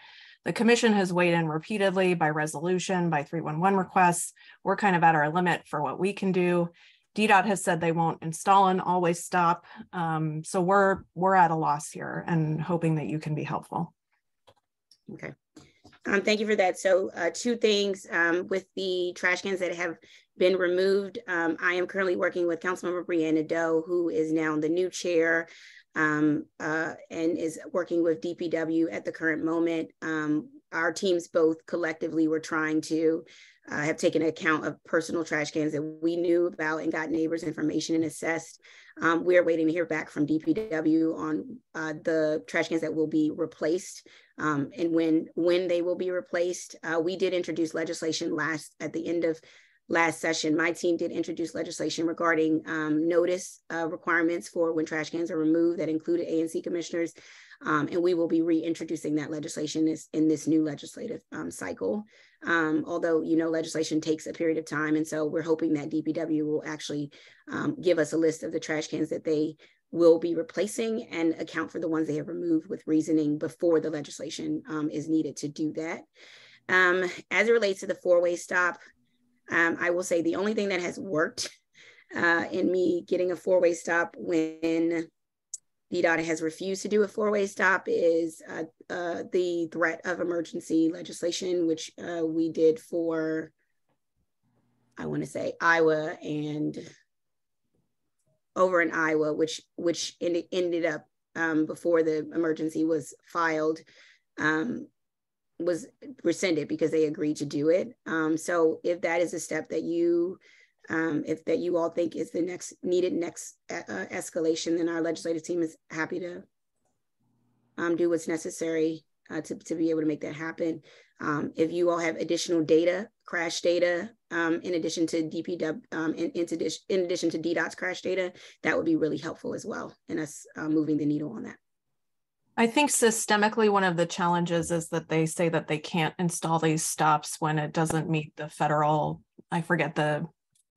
The commission has weighed in repeatedly by resolution, by 311 requests. We're kind of at our limit for what we can do. DDOT has said they won't install an always stop. So we're at a loss here and hoping that you can be helpful. Okay. Thank you for that. So 2 things with the trash cans that have been removed. I am currently working with Councilmember Brianna Doe, who is now the new chair and is working with DPW at the current moment. Our teams both collectively were trying to have taken account of personal trash cans that we knew about and got neighbors' information and assessed. We're waiting to hear back from DPW on the trash cans that will be replaced and when they will be replaced. We did introduce legislation at the end of last session. My team did introduce legislation regarding notice requirements for when trash cans are removed that included ANC commissioners. And we will be reintroducing that legislation in this new legislative cycle. Although, legislation takes a period of time. And so we're hoping that DPW will actually give us a list of the trash cans that they will be replacing and account for the ones they have removed with reasoning before the legislation is needed to do that. As it relates to the 4-way stop, I will say the only thing that has worked in me getting a 4-way stop when DDOT has refused to do a 4-way stop is the threat of emergency legislation, which we did for, I want to say, Iowa and over in Iowa, which ended up before the emergency was filed, was rescinded because they agreed to do it. So if that is a step that you all think is the next escalation, then our legislative team is happy to do what's necessary to be able to make that happen. If you all have additional data, crash data, in addition to DPW, in addition to DDOT's crash data, that would be really helpful as well in us moving the needle on that. I think systemically, one of the challenges is that they say that they can't install these stops when it doesn't meet the federal, I forget the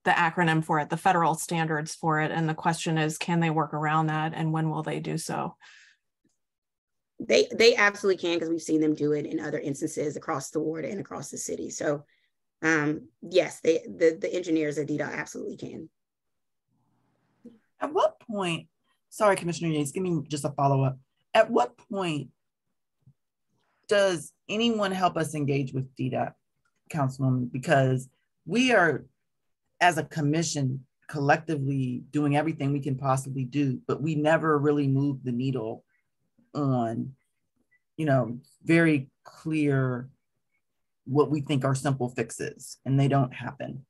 acronym for it, the federal standards for it. And the question is, can they work around that? And when will they do so? They absolutely can, because we've seen them do it in other instances across the ward and across the city. So yes, the engineers at DDOT absolutely can. At what point, sorry, Commissioner Yates, give me just a follow-up. At what point does anyone help us engage with DDOT, Councilwoman? Because we are, as a commission, collectively doing everything we can possibly do, but we never really move the needle on, very clear what we think are simple fixes, and they don't happen.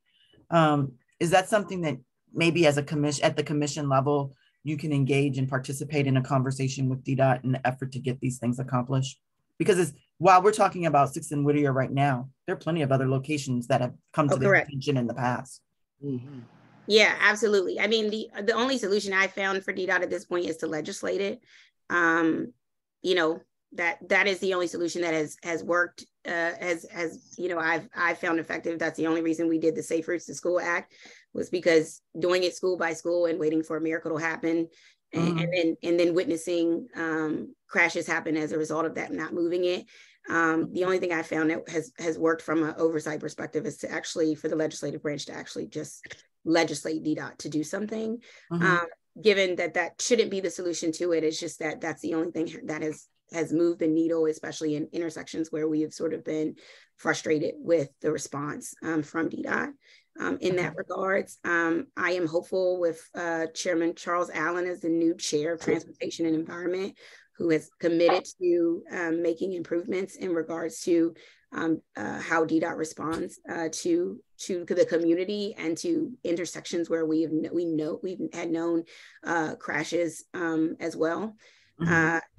Is that something that maybe as a commission, at the commission level, you can engage and participate in a conversation with DDOT in the effort to get these things accomplished? Because while we're talking about 6th and Whittier right now, there are plenty of other locations that have come to their attention in the past. Mm-hmm. Yeah, absolutely. I mean, the only solution I found for DDOT at this point is to legislate it. That is the only solution that has worked, I've found effective. That's the only reason we did the Safe Routes to School Act, was because doing it school by school and waiting for a miracle to happen, and then witnessing crashes happen as a result of that, not moving it. The only thing I found that has worked from an oversight perspective is to actually, for the legislative branch, to actually just legislate DDOT to do something. Given that shouldn't be the solution to it, it's just that's the only thing that has moved the needle, especially in intersections where we have sort of been frustrated with the response from DDOT. In that regards, I am hopeful with Chairman Charles Allen as the new chair of Transportation and Environment, who has committed to making improvements in regards to how DDOT responds to the community and to intersections where we've had known crashes as well.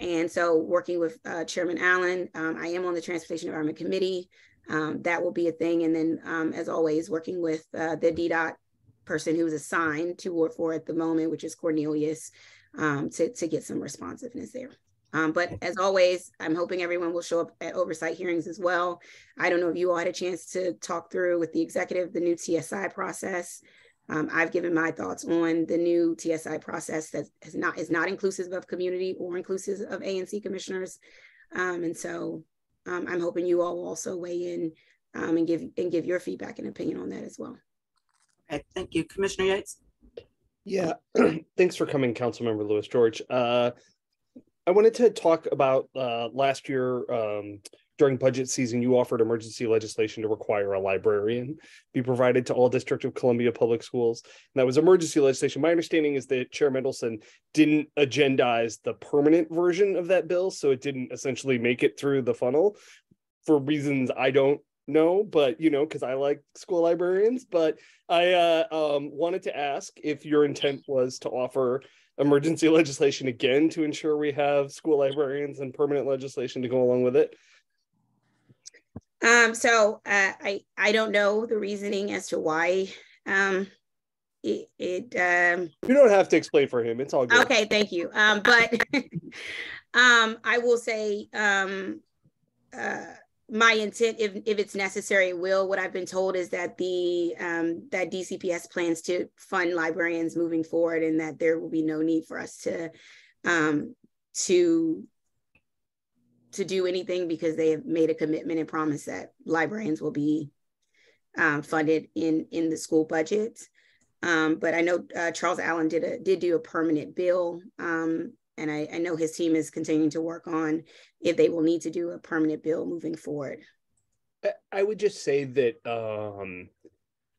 And so working with Chairman Allen, I am on the Transportation Environment Committee. That will be a thing. And then as always, working with the DDOT person who's assigned to work for at the moment, which is Cornelius, to get some responsiveness there. But as always, I'm hoping everyone will show up at oversight hearings as well. I don't know if you all had a chance to talk through with the executive the new TSI process. I've given my thoughts on the new TSI process that is not inclusive of community or inclusive of ANC commissioners. And so I'm hoping you all will also weigh in and give your feedback and opinion on that as well. Okay, thank you. Commissioner Yates? Yeah, thanks for coming, Councilmember Lewis George. I wanted to talk about last year during budget season, you offered emergency legislation to require a librarian be provided to all District of Columbia public schools. And that was emergency legislation. My understanding is that Chair Mendelson didn't agendize the permanent version of that bill, so it didn't essentially make it through the funnel for reasons I don't know, but because I like school librarians. But I wanted to ask if your intent was to offer emergency legislation again to ensure we have school librarians and permanent legislation to go along with it. I don't know the reasoning as to why you don't have to explain for him. It's all good. Okay, thank you. But I will say my intent, if it's necessary, what I've been told is that that DCPS plans to fund librarians moving forward, and that there will be no need for us to do anything, because they have made a commitment and promise that librarians will be funded in the school budget. But I know Charles Allen did do a permanent bill, and I know his team is continuing to work on if they will need to do a permanent bill moving forward. I would just say that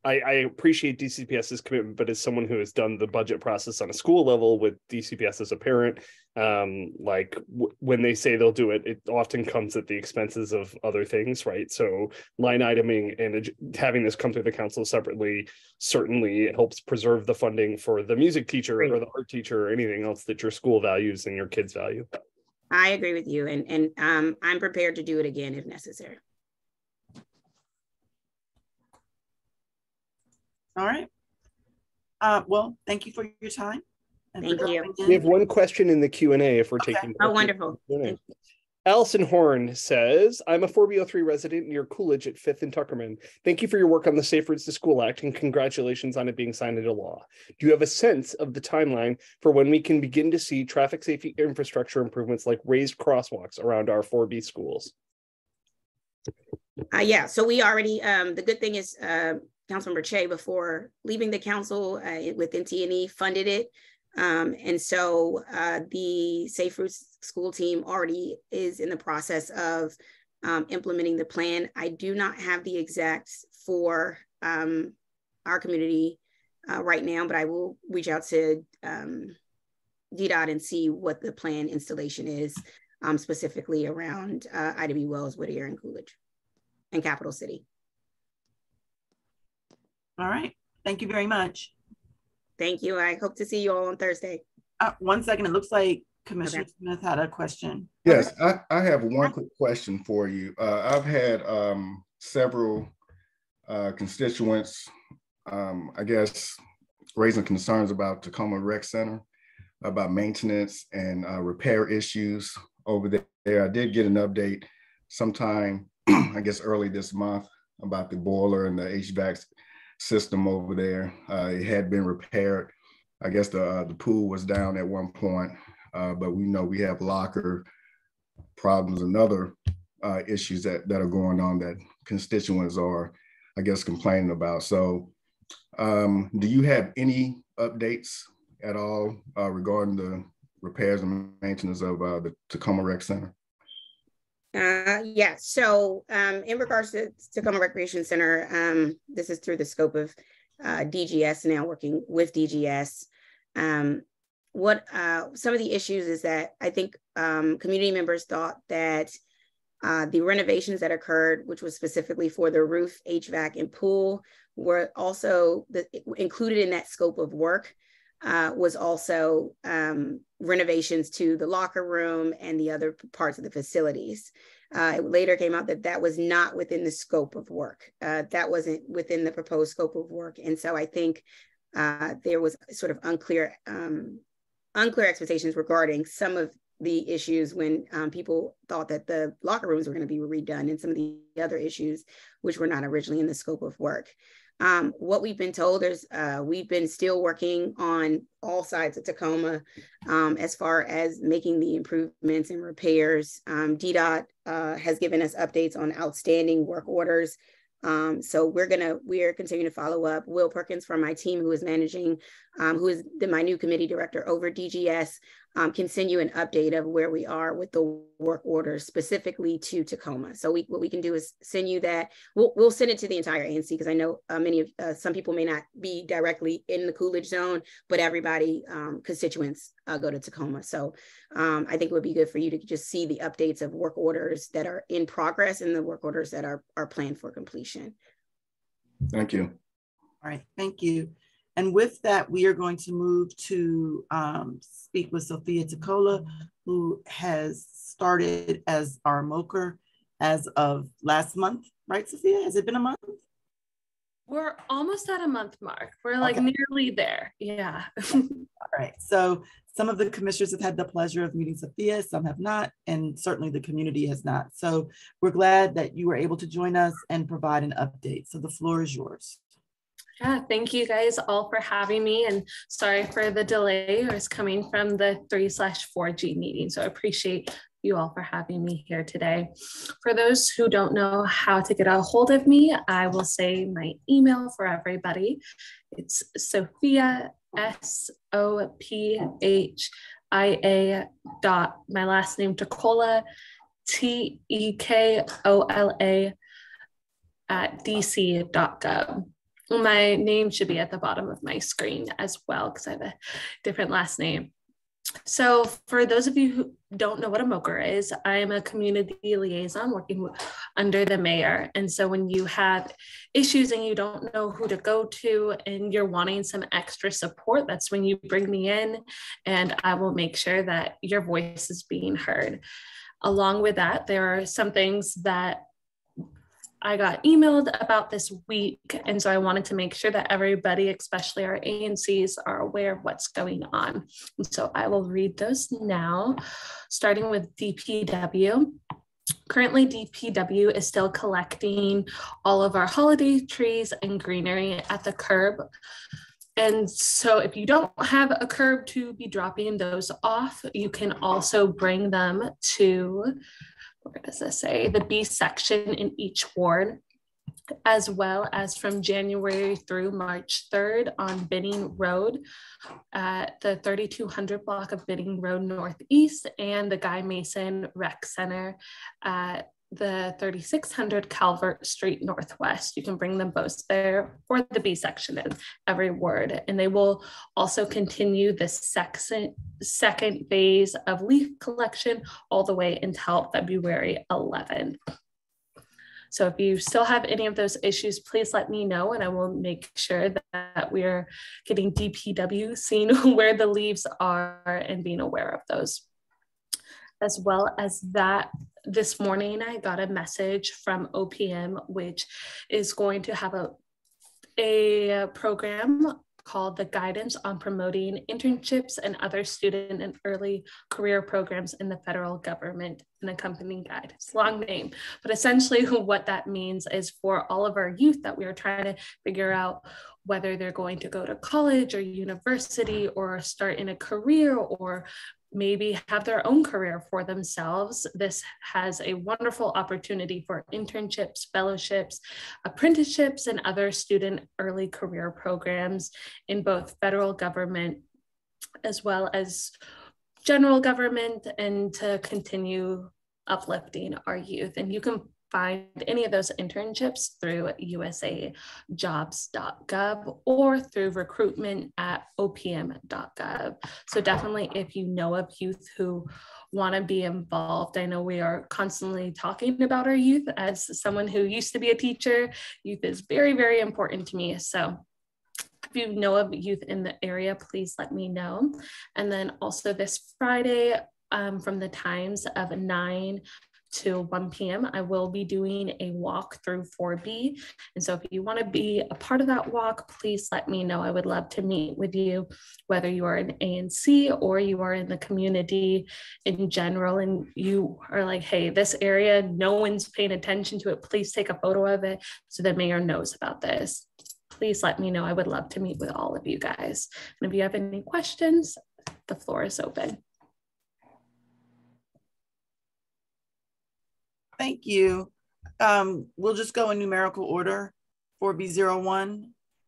I appreciate DCPS's commitment, but as someone who has done the budget process on a school level with DCPS as a parent, when they say they'll do it, it often comes at the expenses of other things, right? So line iteming and having this come through the council separately certainly helps preserve the funding for the music teacher or the art teacher or anything else that your school values and your kids value. I agree with you, and I'm prepared to do it again if necessary. All right. Well, thank you for your time. Thank you. We have one question in the Q&A if we're taking. Oh, wonderful. Allison Horn says, I'm a 4B03 resident near Coolidge at 5th and Tuckerman. Thank you for your work on the Safe Routes to School Act, and congratulations on it being signed into law. Do you have a sense of the timeline for when we can begin to see traffic safety infrastructure improvements like raised crosswalks around our 4B schools? Yeah, so we already, the good thing is Councilmember Che, before leaving the council with NT&E, funded it. And so the Safe Routes school team already is in the process of implementing the plan. I do not have the exacts for our community right now, but I will reach out to DDOT and see what the plan installation is specifically around IW Wells, Whittier, and Coolidge, and Capital City. All right. Thank you very much. Thank you. I hope to see you all on Thursday. 1 second. It looks like Commissioner Smith had a question. Yes, I have one quick question for you. I've had several constituents, I guess, raising concerns about Tacoma Rec Center, about maintenance and repair issues over there. I did get an update sometime, I guess, early this month about the boiler and the HVAC system over there. It had been repaired. I guess the pool was down at one point, but we know we have locker problems and other issues that are going on that constituents are, I guess, complaining about. So do you have any updates at all regarding the repairs and maintenance of the Tacoma Rec Center? Yeah, so in regards to Tacoma Recreation Center, this is through the scope of DGS, now working with DGS. Some of the issues is that I think community members thought that the renovations that occurred, which was specifically for the roof, HVAC, and pool, were also included in that scope of work. Was also renovations to the locker room and the other parts of the facilities. It later came out that that was not within the scope of work. That wasn't within the proposed scope of work. And so I think there was sort of unclear expectations regarding some of the issues when people thought that the locker rooms were going to be redone, and some of the other issues which were not originally in the scope of work. What we've been told is we've been still working on all sides of Tacoma as far as making the improvements and repairs. DDOT has given us updates on outstanding work orders. So we're continuing to follow up. Will Perkins from my team, who is managing, who is my new committee director over DGS, can send you an update of where we are with the work orders specifically to Tacoma. So what we can do is send you that. We'll send it to the entire ANC, because I know some people may not be directly in the Coolidge zone, but everybody, constituents go to Tacoma. So I think it would be good for you to just see the updates of work orders that are in progress and the work orders that are planned for completion. Thank you. All right, thank you. And with that, we are going to move to speak with Sophia Tacola, who has started as our MOCR as of last month, right, Sophia? Has it been a month? We're almost at a month mark. We're like nearly there. Yeah. All right. So some of the commissioners have had the pleasure of meeting Sophia, some have not, and certainly the community has not. So we're glad that you were able to join us and provide an update. So the floor is yours. Yeah, thank you guys all for having me, and sorry for the delay. I was coming from the 3/4G meeting, so I appreciate you all for having me here today. For those who don't know how to get a hold of me, I will say my email for everybody. It's Sophia, SOPHIA dot, my last name Tacola, TEKOLA at dc.gov. My name should be at the bottom of my screen as well, because I have a different last name. So for those of you who don't know what a MOCR is, I am a community liaison working under the mayor. And so when you have issues and you don't know who to go to and you're wanting some extra support, that's when you bring me in, and I will make sure that your voice is being heard. Along with that, there are some things that I got emailed about this week, and so I wanted to make sure that everybody, especially our ANCs, are aware of what's going on. And so I will read those now, starting with DPW. Currently, DPW is still collecting all of our holiday trees and greenery at the curb. And so if you don't have a curb to be dropping those off, you can also bring them to, where does this say, the B section in each ward, as well as from January through March 3rd on Binning Road at the 3200 block of Binning Road Northeast, and the Guy Mason Rec Center at the 3600 Calvert Street Northwest. You can bring them both there, or the B section in every ward. And they will also continue the second phase of leaf collection all the way until February 11th. So if you still have any of those issues, please let me know, and I will make sure that we are getting DPW seeing where the leaves are and being aware of those. As well as that, this morning I got a message from OPM, which is going to have a program called the Guidance on Promoting Internships and Other Student and Early Career Programs in the Federal Government, an accompanying guide. It's a long name, but essentially what that means is for all of our youth that we are trying to figure out whether they're going to go to college or university or start in a career or maybe have their own career for themselves. This has a wonderful opportunity for internships, fellowships, apprenticeships, and other student early career programs in both federal government as well as general government, and to continue uplifting our youth. And you can find any of those internships through usajobs.gov or through recruitment@opm.gov. So definitely, if you know of youth who want to be involved, I know we are constantly talking about our youth. As someone who used to be a teacher, youth is very, very important to me. So if you know of youth in the area, please let me know. And then also this Friday, from the times of 9 to 1 p.m. I will be doing a walk through 4B. And so if you want to be a part of that walk, please let me know. I would love to meet with you, whether you are an ANC or you are in the community in general, and you are like, hey, this area, no one's paying attention to it. Please take a photo of it so the mayor knows about this. please let me know. I would love to meet with all of you guys. And if you have any questions, the floor is open. Thank you. We'll just go in numerical order. 4B01.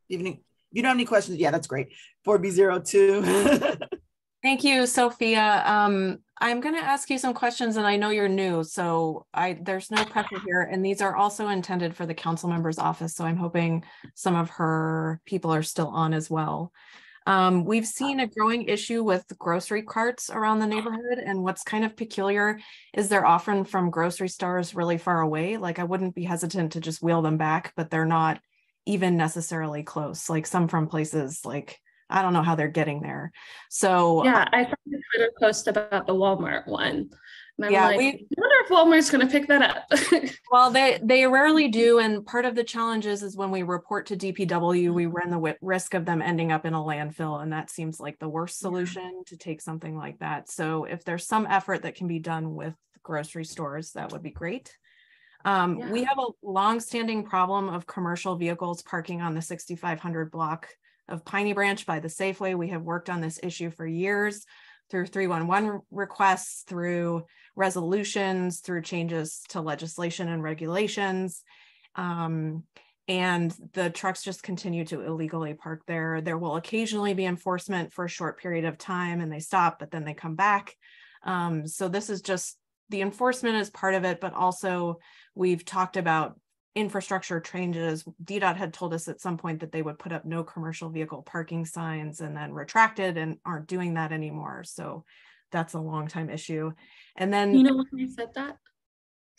If you don't have any questions, yeah, that's great. 4B02. Thank you, Sophia. I'm going to ask you some questions, and I know you're new, so there's no pressure here. And these are also intended for the council member's office, so I'm hoping some of her people are still on as well. We've seen a growing issue with grocery carts around the neighborhood, and what's kind of peculiar is they're often from grocery stores really far away. Like, I wouldn't be hesitant to just wheel them back, but they're not even necessarily close. Like, some from places like, I don't know how they're getting there. So yeah, I saw a Twitter post about the Walmart one. And I'm yeah, like, I wonder if Walmart's going to pick that up. Well, they rarely do. And part of the challenge is when we report to DPW, we run the risk of them ending up in a landfill. And that seems like the worst solution to take something like that. So if there's some effort that can be done with grocery stores, that would be great. We have a long-standing problem of commercial vehicles parking on the 6500 block of Piney Branch by the Safeway. We have worked on this issue for years through 311 requests, through resolutions, through changes to legislation and regulations. And the trucks just continue to illegally park there. There will occasionally be enforcement for a short period of time and they stop, but then they come back. So this is just, the enforcement is part of it, but also we've talked about infrastructure changes. DDOT had told us at some point that they would put up no commercial vehicle parking signs and then retracted and aren't doing that anymore. So that's a long time issue. And then, you know when they said that,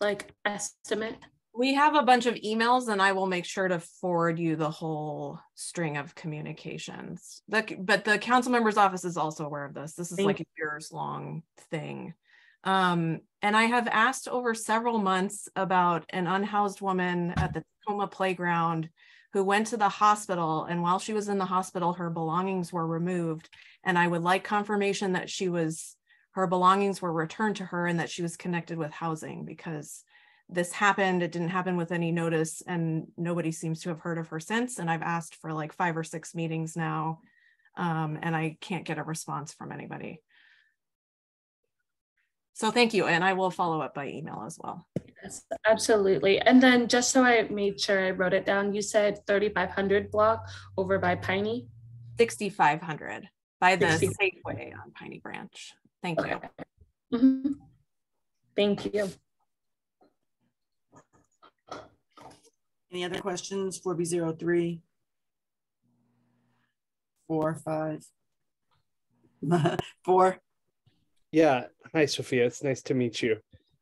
like estimate? We have a bunch of emails and I will make sure to forward you the whole string of communications. But the council member's office is also aware of this. This is like a years long thing. And I have asked over several months about an unhoused woman at the Tacoma playground who went to the hospital, and while she was in the hospital, her belongings were removed. And I would like confirmation that her belongings were returned to her and that she was connected with housing, because this happened. It didn't happen with any notice and nobody seems to have heard of her since. And I've asked for like 5 or 6 meetings now, and I can't get a response from anybody. So thank you. And I will follow up by email as well. Yes, absolutely. And then just so I made sure I wrote it down, you said 3500 block over by Piney? 6500 by the Safeway on Piney Branch. Thank you. Mm-hmm. Thank you. Any other questions? 4B03, 4, 5, 4. Yeah. Hi, Sophia. It's nice to meet you.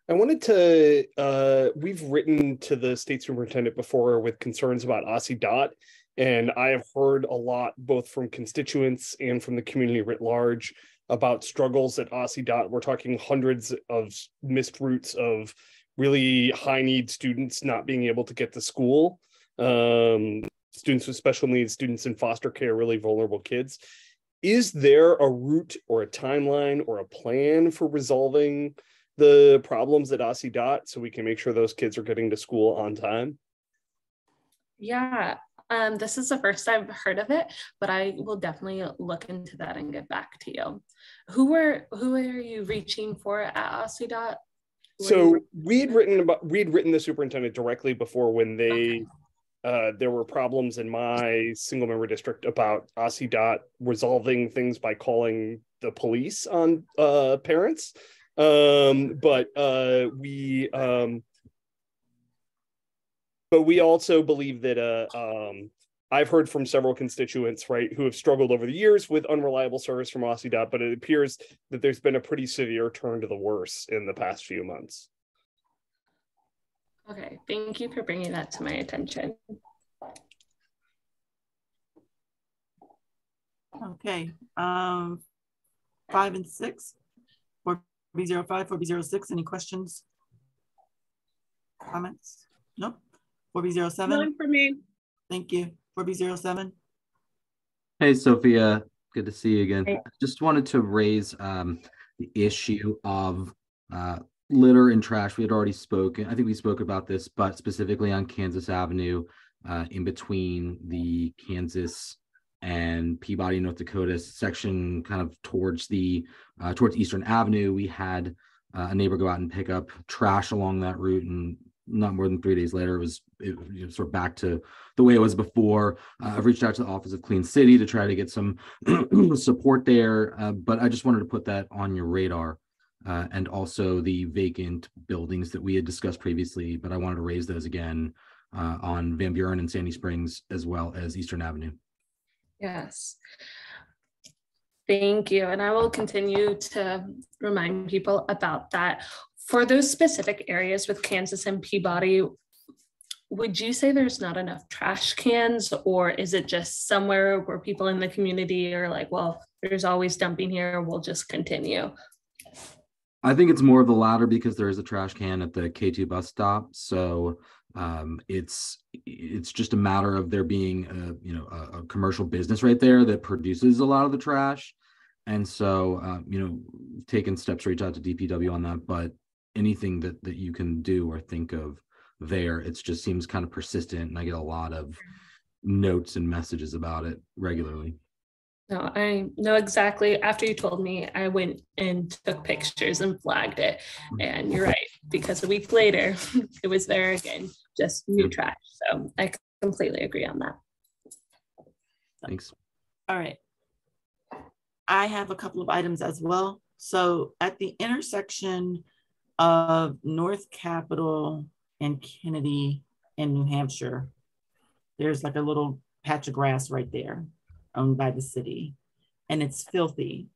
I wanted to, we've written to the state superintendent before with concerns about OSI-DOT, and I have heard a lot, both from constituents and from the community writ large, about struggles at OSI-DOT. We're talking hundreds of missed routes of really high need students not being able to get to school, students with special needs, students in foster care, really vulnerable kids. Is there a route or a timeline or a plan for resolving the problems at OSI-DOT so we can make sure those kids are getting to school on time? Yeah, this is the first I've heard of it, but I will definitely look into that and get back to you. Who are you reaching for at OSI-DOT? So we'd written the superintendent directly before when they there were problems in my single member district about OSI-DOT resolving things by calling the police on parents. But we also believe that I've heard from several constituents, right, who have struggled over the years with unreliable service from OSI-DOT, but it appears that there's been a pretty severe turn to the worse in the past few months. Okay, thank you for bringing that to my attention. Okay, 5 and 6, 4B05, 4B06, any questions, comments? Nope. 4B07? None for me. Thank you. 4B07? Hey, Sophia, good to see you again. I just wanted to raise the issue of litter and trash. We had already spoken. I think we spoke about this, but specifically on Kansas Avenue, in between the Kansas and Peabody, North Dakota section, kind of towards Eastern Avenue. We had a neighbor go out and pick up trash along that route, and not more than 3 days later, it was sort of back to the way it was before. I've reached out to the Office of Clean City to try to get some support there, but I just wanted to put that on your radar. And also the vacant buildings that we had discussed previously, but I wanted to raise those again on Van Buren and Sandy Springs, as well as Eastern Avenue. Yes. Thank you. And I will continue to remind people about that. For those specific areas with Kansas and Peabody, would you say there's not enough trash cans, or is it just somewhere where people in the community are like, well, there's always dumping here, we'll just continue? I think it's more of the latter, because there is a trash can at the K2 bus stop. So it's just a matter of there being a commercial business right there that produces a lot of the trash. And so, taking steps to reach out to DPW on that, but anything that you can do or think of there, it just seems kind of persistent, and I get a lot of notes and messages about it regularly. No, I know exactly. After you told me, I went and took pictures and flagged it. And you're right, because a week later, it was there again, just new trash. So I completely agree on that. Thanks. All right. I have a couple of items as well. So at the intersection of North Capitol and Kennedy in New Hampshire, there's like a little patch of grass right there owned by the city, and it's filthy.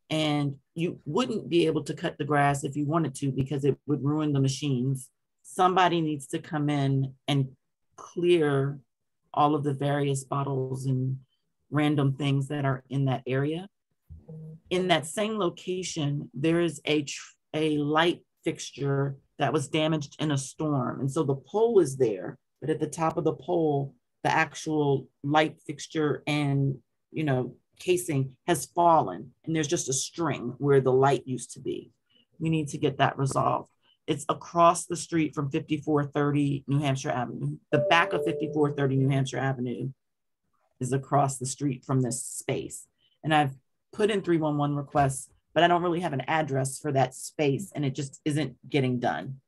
And you wouldn't be able to cut the grass if you wanted to, because it would ruin the machines. Somebody needs to come in and clear all of the various bottles and random things that are in that area. In that same location, there is a light fixture that was damaged in a storm. And so the pole is there, but at the top of the pole, the actual light fixture and, casing has fallen, and there's just a string where the light used to be. We need to get that resolved. It's across the street from 5430 New Hampshire Avenue. The back of 5430 New Hampshire Avenue is across the street from this space. And I've put in 311 requests, but I don't really have an address for that space, and it just isn't getting done.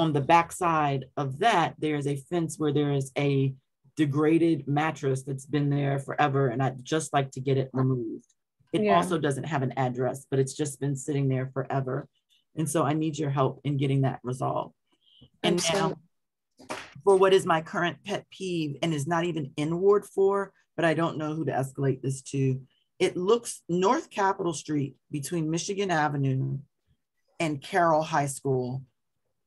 On the backside of that, there's a fence where there is a degraded mattress that's been there forever, and I'd just like to get it removed. It also doesn't have an address, but it's just been sitting there forever. And so I need your help in getting that resolved. And now, for what is my current pet peeve, and is not even in Ward 4, but I don't know who to escalate this to. It looks North Capitol Street between Michigan Avenue and Carroll High School,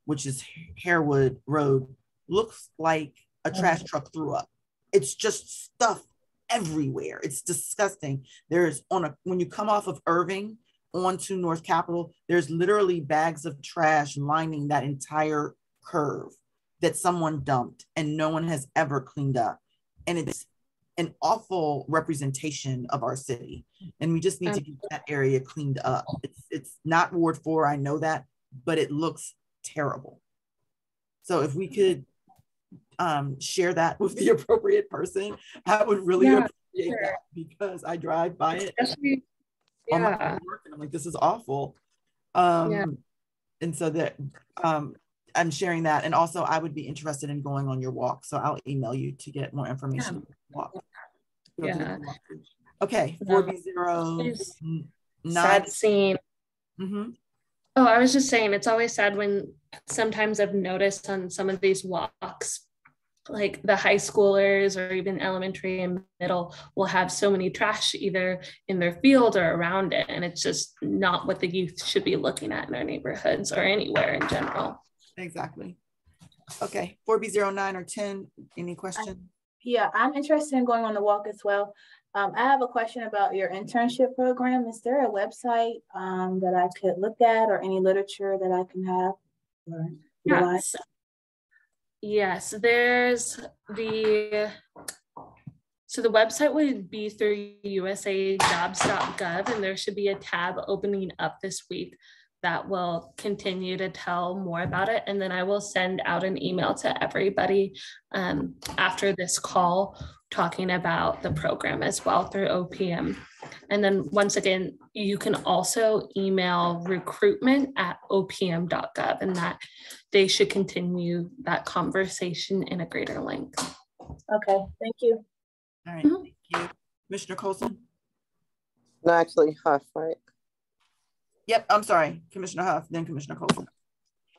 which is Harewood Road, looks like a trash truck threw up. It's just stuff everywhere. It's disgusting. There's when you come off of Irving onto North Capitol, there's literally bags of trash lining that entire curve that someone dumped, and no one has ever cleaned up. And it's an awful representation of our city. And we just need to get that area cleaned up. It's not Ward 4, I know that, but it looks terrible. So if we could share that with the appropriate person, I would really appreciate that, because I drive by it on my way to work, and I'm like, this is awful. And so that I'm sharing that. And also I would be interested in going on your walk. So I'll email you to get more information. Okay, 4B09. Sad scene. Oh, I was just saying, it's always sad when sometimes I've noticed on some of these walks, like the high schoolers or even elementary and middle will have so many trash either in their field or around it. And it's just not what the youth should be looking at in our neighborhoods or anywhere in general. Exactly. Okay, 4B09 or 10, any questions? Yeah, I'm interested in going on the walk as well. I have a question about your internship program. Is there a website that I could look at, or any literature that I can have? Yes, there's the website would be through usajobs.gov, and there should be a tab opening up this week that will continue to tell more about it. And then I will send out an email to everybody after this call talking about the program as well through OPM. And then once again, you can also email recruitment@opm.gov, and that they should continue that conversation in a greater length. Okay, thank you. All right, thank you. Commissioner Colson? No, actually, Huff, right? Yep, I'm sorry. Commissioner Huff, then Commissioner Colson.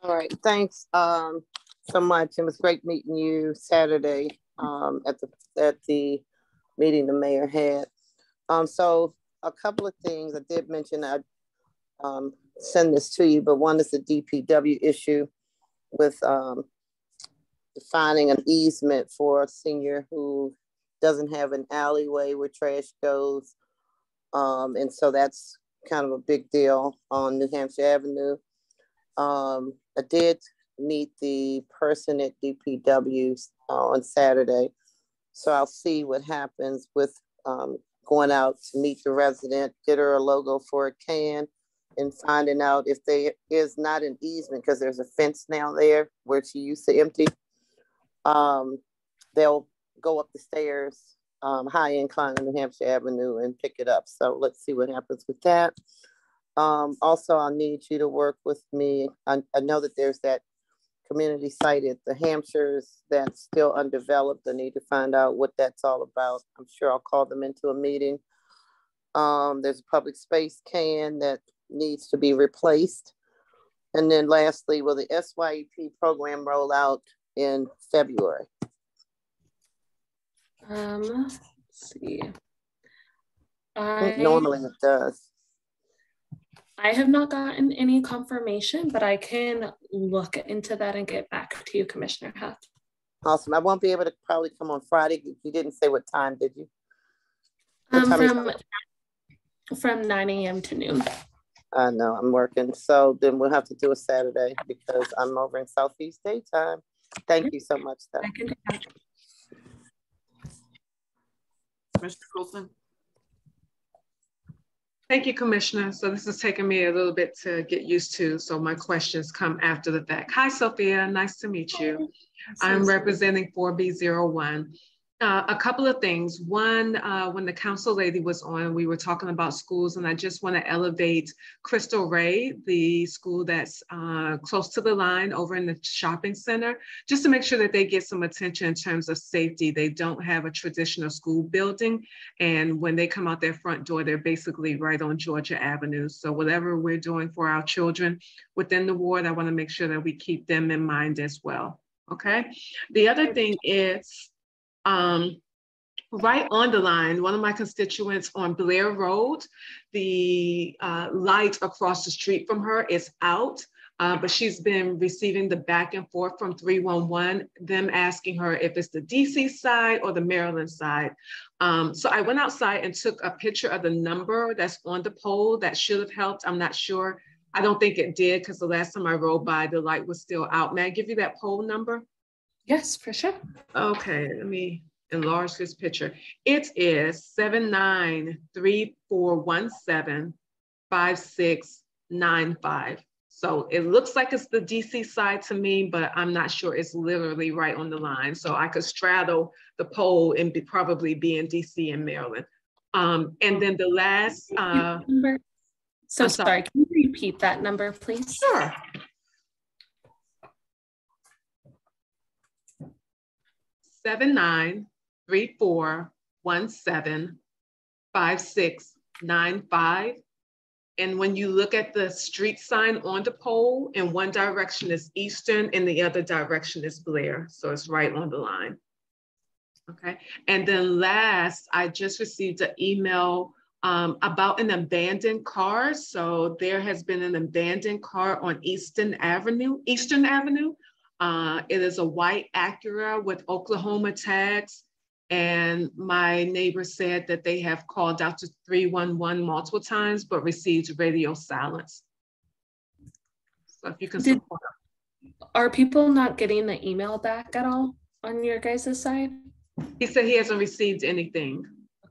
All right, thanks so much. It was great meeting you Saturday at the meeting the mayor had. So a couple of things I did mention, I send this to you, but one is the DPW issue with defining an easement for a senior who doesn't have an alleyway where trash goes. And so that's kind of a big deal on New Hampshire Avenue. I did meet the person at DPW on Saturday. So I'll see what happens with going out to meet the resident, get her a logo for a can, and finding out if there is not an easement, because there's a fence now there where she used to empty. They'll go up the stairs, high incline on New Hampshire Avenue, and pick it up. So let's see what happens with that. Also, I'll need you to work with me. I know that there's that community site at the Hampshires that's still undeveloped. I need to find out what that's all about. I'm sure I'll call them into a meeting. There's a public space can that needs to be replaced. And then lastly, will the SYEP program roll out in February? Let's see. Normally it does. I have not gotten any confirmation, but I can look into that and get back to you, Commissioner Huff. Awesome. I won't be able to probably come on Friday. You didn't say what time, did you? From 9 a.m. to noon. I know, I'm working. So then we'll have to do a Saturday because I'm over in Southeast daytime. Thank you so much, though. Mr. Colson? Thank you, Commissioner. So this is taking me a little bit to get used to, so my questions come after the fact. Hi, Sophia. Nice to meet you. I'm representing 4B01. A couple of things. One, when the council lady was on, we were talking about schools, and I just want to elevate Crystal Ray, the school that's close to the line over in the shopping center, just to make sure that they get some attention in terms of safety. They don't have a traditional school building, and when they come out their front door, they're basically right on Georgia Avenue. So whatever we're doing for our children within the ward, I want to make sure that we keep them in mind as well. Okay. The other thing is, right on the line, one of my constituents on Blair Road, the light across the street from her is out, but she's been receiving the back and forth from 311, them asking her if it's the DC side or the Maryland side. So I went outside and took a picture of the number that's on the pole. That should have helped. I'm not sure. I don't think it did, because the last time I rode by, the light was still out. May I give you that pole number? Yes, for sure. Okay, let me enlarge this picture. It is 7934175695. So it looks like it's the DC side to me, but I'm not sure. It's literally right on the line. So I could straddle the pole and probably be in DC and Maryland. And then the last number. So sorry, can you repeat that number, please? Sure. 7934175695. And when you look at the street sign on the pole, in one direction is Eastern and the other direction is Blair. So it's right on the line. Okay. And then last, I just received an email about an abandoned car. So there has been an abandoned car on Eastern Avenue. It is a white Acura with Oklahoma tags. And my neighbor said that they have called out to 311 multiple times, but received radio silence. So if you can support. Are people not getting the email back at all on your guys' side? He said he hasn't received anything.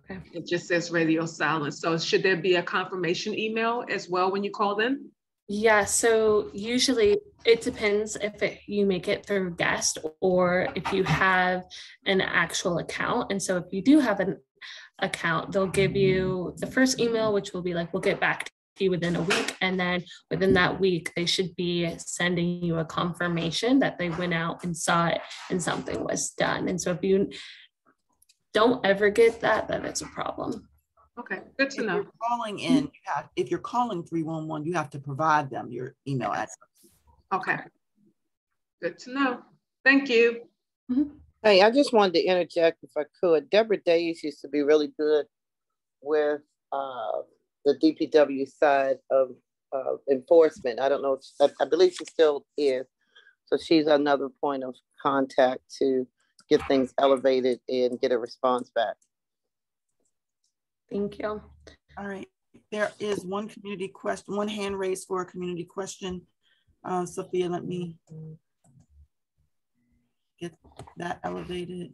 Okay. It just says radio silence. So should there be a confirmation email as well when you call them? Yeah, so usually it depends if you make it through guest or if you have an actual account. And so if you do have an account, they'll give you the first email, which will be like, we'll get back to you within a week. And then within that week, they should be sending you a confirmation that they went out and saw it and something was done. And so if you don't ever get that, then it's a problem. Okay, good to know. If you're calling in, if you're calling 311, you have to provide them your email address. Okay, good to know. Thank you. Hey, I just wanted to interject if I could. Deborah Days used to be really good with the DPW side of enforcement. I don't know, I believe she still is. So she's another point of contact to get things elevated and get a response back. Thank you. All right. There is one community question, one hand raised for a community question. Sophia, let me get that elevated.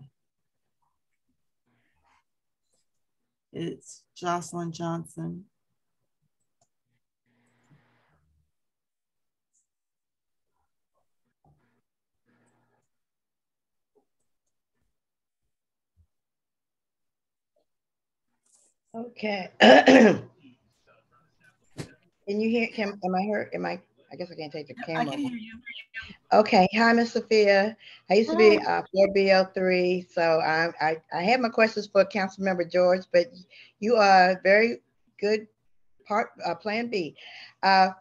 It's Jocelyn Johnson. Okay. Can you hear? Am I heard? I guess I can't take the camera. I can hear you. Okay. Hi, Miss Sophia. I used to be 4BO3, so I had my questions for Councilmember George, but you are very good Plan B.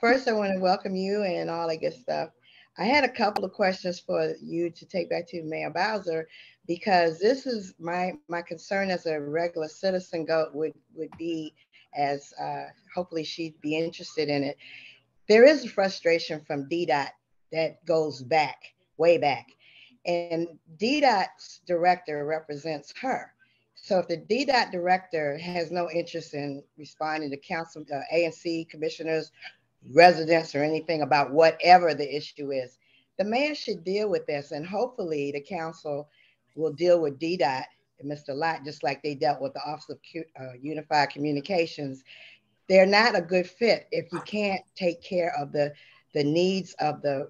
First, I want to welcome you and all that good stuff. I had a couple of questions for you to take back to Mayor Bowser, because this is my concern as a regular citizen would be, as hopefully she'd be interested in it. There is a frustration from DDOT that goes back, way back. And DDOT's director represents her. So if the DDOT director has no interest in responding to council, ANC commissioners, residents, or anything about whatever the issue is, the mayor should deal with this. And hopefully the council will deal with DDOT and Mr. Lott, just like they dealt with the Office of Unified Communications. They're not a good fit if you can't take care of the needs of the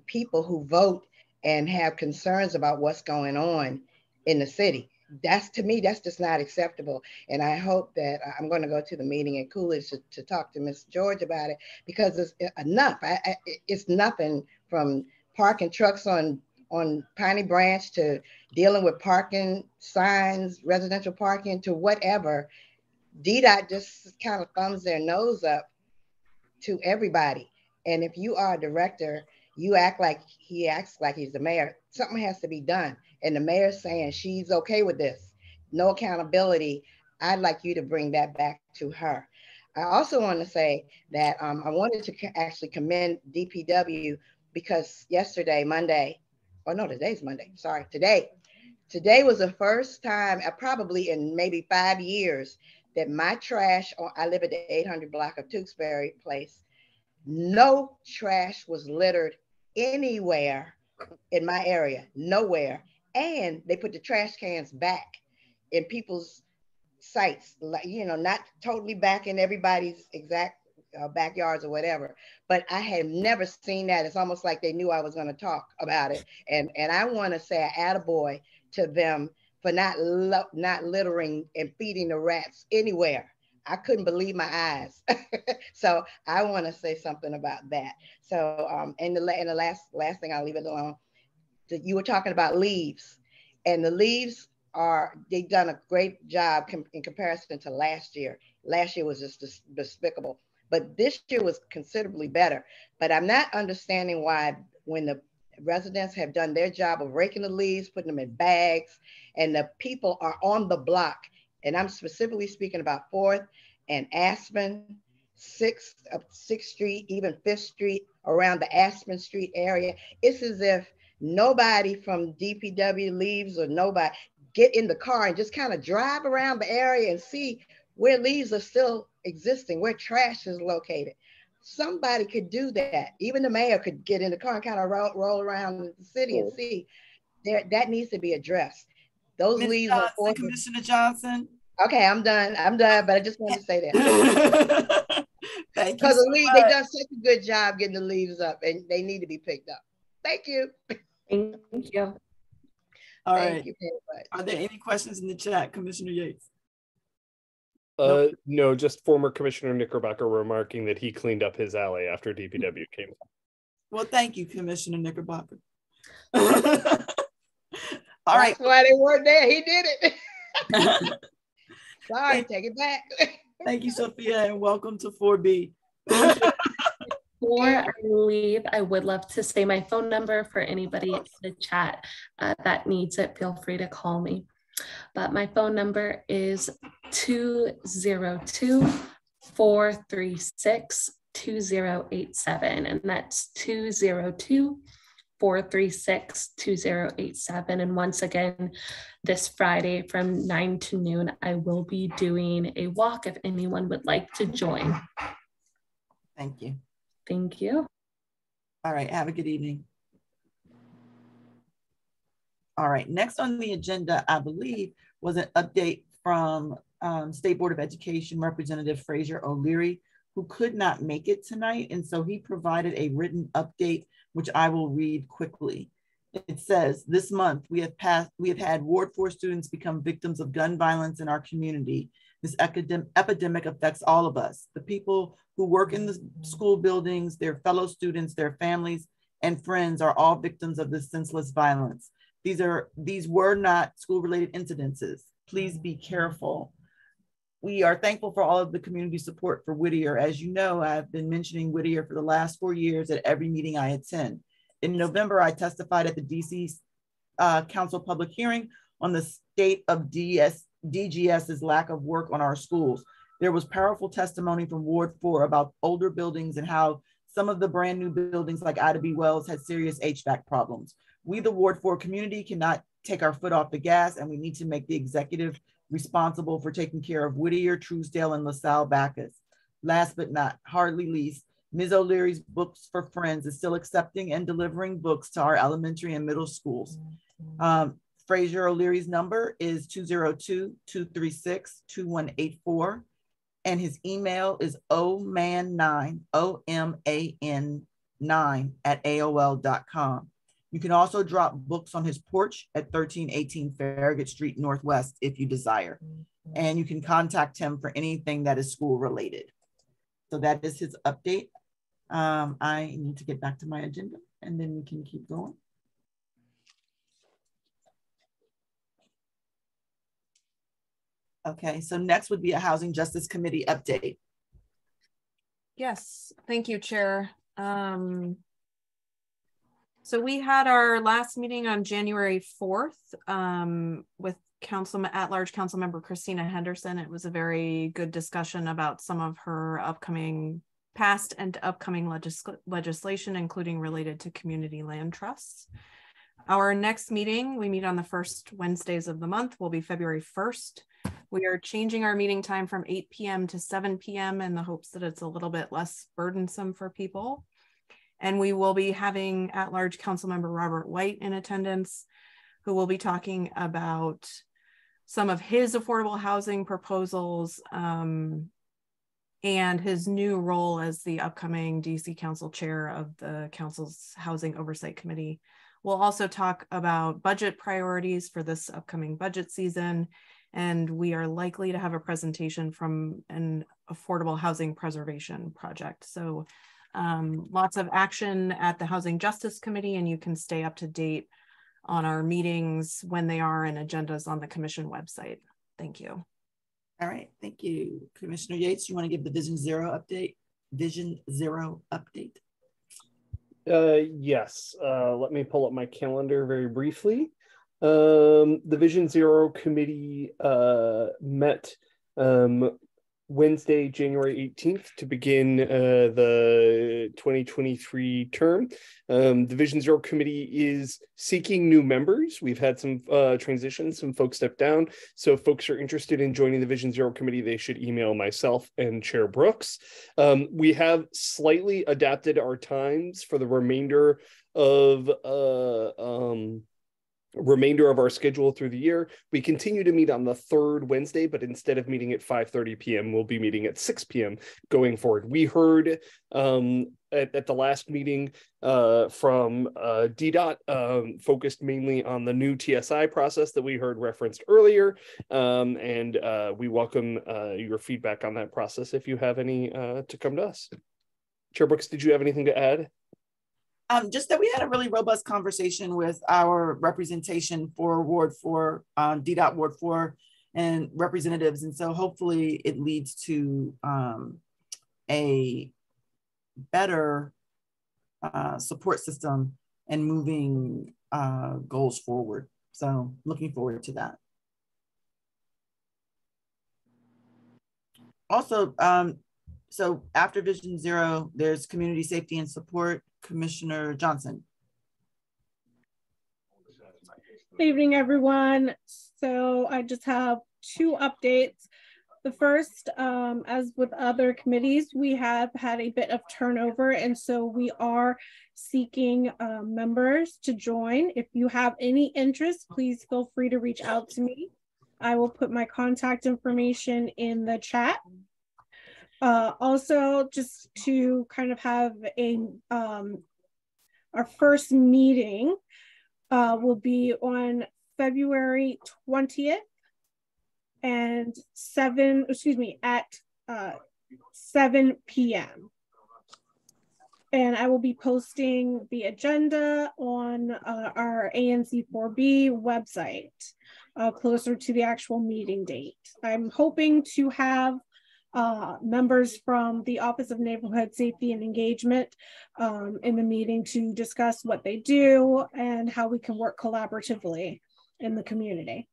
people who vote and have concerns about what's going on in the city. To me, that's just not acceptable. And I hope that I'm going to go to the meeting in Coolidge to talk to Ms. George about it, because it's enough. It's nothing from parking trucks on Piney Branch to dealing with parking signs, residential parking, to whatever. DDOT just kind of thumbs their nose up to everybody. And if you are a director, he acts like he's the mayor. Something has to be done. And the mayor's saying she's okay with this. No accountability. I'd like you to bring that back to her. I also want to say that I wanted to actually commend DPW, because yesterday, Monday, oh no, today's Monday, sorry, today was the first time, probably in maybe 5 years, that my trash, I live at the 800 block of Tewksbury Place, no trash was littered anywhere in my area, nowhere. And they put the trash cans back in people's sites, like, not totally back in everybody's exact backyards or whatever, but I had never seen that. It's almost like they knew I was going to talk about it. And I want to say an attaboy to them for not littering and feeding the rats anywhere. I couldn't believe my eyes. So I want to say something about that. So and the last thing, I'll leave it alone. You were talking about leaves, and the leaves they've done a great job in comparison to last year. Last year was just despicable, but this year was considerably better. But I'm not understanding why, when the residents have done their job of raking the leaves, putting them in bags, and the people are on the block, and I'm specifically speaking about 4th and Aspen, 6th Street, even 5th Street, around the Aspen Street area. It's as if nobody from DPW leaves, or nobody get in the car and just kind of drive around the area and see where leaves are still existing, where trash is located. Somebody could do that. Even the mayor could get in the car and kind of roll around the city and see. That needs to be addressed. Those Ms. leaves Johnson, are Commissioner Johnson. Okay, I'm done, but I just wanted to say that. Thank you Because so they much. done such a good job getting the leaves up, and they need to be picked up. Thank you. Thank you. All Thank right. you very much. Are there any questions in the chat, Commissioner Yates? No, just former Commissioner Knickerbocker remarking that he cleaned up his alley after DPW came. Well, thank you, Commissioner Knickerbocker. All right. That's why they weren't there. He did it. Sorry, take it back. Thank you, Sophia, and welcome to 4B. Before I leave, I would love to say my phone number for anybody in the chat that needs it. Feel free to call me. But my phone number is 202-436-2087, and that's 202-436-2087. And once again, this Friday from 9 to noon, I will be doing a walk if anyone would like to join. Thank you. Thank you. All right, have a good evening. All right, next on the agenda, I believe, was an update from State Board of Education Representative Fraser O'Leary, who could not make it tonight. And so he provided a written update, which I will read quickly. It says, this month we have had Ward 4 students become victims of gun violence in our community. This epidemic affects all of us, the people who work in the school buildings, their fellow students, their families, and friends are all victims of this senseless violence. These were not school-related incidences. Please be careful. We are thankful for all of the community support for Whittier. As you know, I've been mentioning Whittier for the last 4 years at every meeting I attend. In November, I testified at the DC Council public hearing on the state of DGS's lack of work on our schools. There was powerful testimony from Ward 4 about older buildings and how some of the brand new buildings like Ida B. Wells had serious HVAC problems. We, the Ward 4 community, cannot take our foot off the gas, and we need to make the executive responsible for taking care of Whittier, Truesdale, and LaSalle Bacchus. Last but not hardly least, Ms. O'Leary's Books for Friends is still accepting and delivering books to our elementary and middle schools. Fraser O'Leary's number is 202-236-2184, and his email is oman9, OMAN9 @AOL.com. You can also drop books on his porch at 1318 Farragut Street Northwest if you desire. And you can contact him for anything that is school related. So that is his update. I need to get back to my agenda and then we can keep going. Okay, so next would be a Housing Justice Committee update. Yes, thank you, Chair. So we had our last meeting on January 4th with at-large Councilmember Christina Henderson. It was a very good discussion about some of her past and upcoming legislation, including related to community land trusts. Our next meeting, we meet on the first Wednesdays of the month, will be February 1st. We are changing our meeting time from 8 p.m. to 7 p.m. in the hopes that it's a little bit less burdensome for people. And we will be having at-large Councilmember Robert White in attendance, who will be talking about some of his affordable housing proposals and his new role as the upcoming DC Council Chair of the Council's Housing Oversight Committee. We'll also talk about budget priorities for this upcoming budget season, and we are likely to have a presentation from an affordable housing preservation project. So lots of action at the Housing Justice Committee, and you can stay up to date on our meetings when they are and agendas on the Commission website. Thank you. All right, thank you. Commissioner Yates, you want to give the Vision Zero update? Vision Zero update. Yes, let me pull up my calendar very briefly. The Vision Zero Committee met Wednesday, January 18th to begin the 2023 term. The Vision Zero Committee is seeking new members. We've had some transitions, some folks step down. So if folks are interested in joining the Vision Zero Committee, they should email myself and Chair Brooks. We have slightly adapted our times for the remainder of remainder of our schedule through the year. We continue to meet on the third Wednesday, but instead of meeting at 5:30 p.m., we'll be meeting at 6 p.m. going forward. We heard at the last meeting from DDOT, focused mainly on the new TSI process that we heard referenced earlier, and we welcome your feedback on that process if you have any to come to us. Chair Brooks, did you have anything to add? Just that we had a really robust conversation with our representation for Ward 4, DDOT Ward 4 and representatives. And so hopefully it leads to a better support system and moving goals forward. So looking forward to that. Also, so after Vision Zero, there's community safety and support. Commissioner Johnson. Good evening, everyone. So I just have 2 updates. The first, as with other committees, we have had a bit of turnover, and so we are seeking members to join. If you have any interest, please feel free to reach out to me. I will put my contact information in the chat. Also, just to kind of have a our first meeting will be on February 20th and at 7 p.m. And I will be posting the agenda on our ANC 4B website closer to the actual meeting date. I'm hoping to have members from the Office of Neighborhood Safety and Engagement in the meeting to discuss what they do and how we can work collaboratively in the community.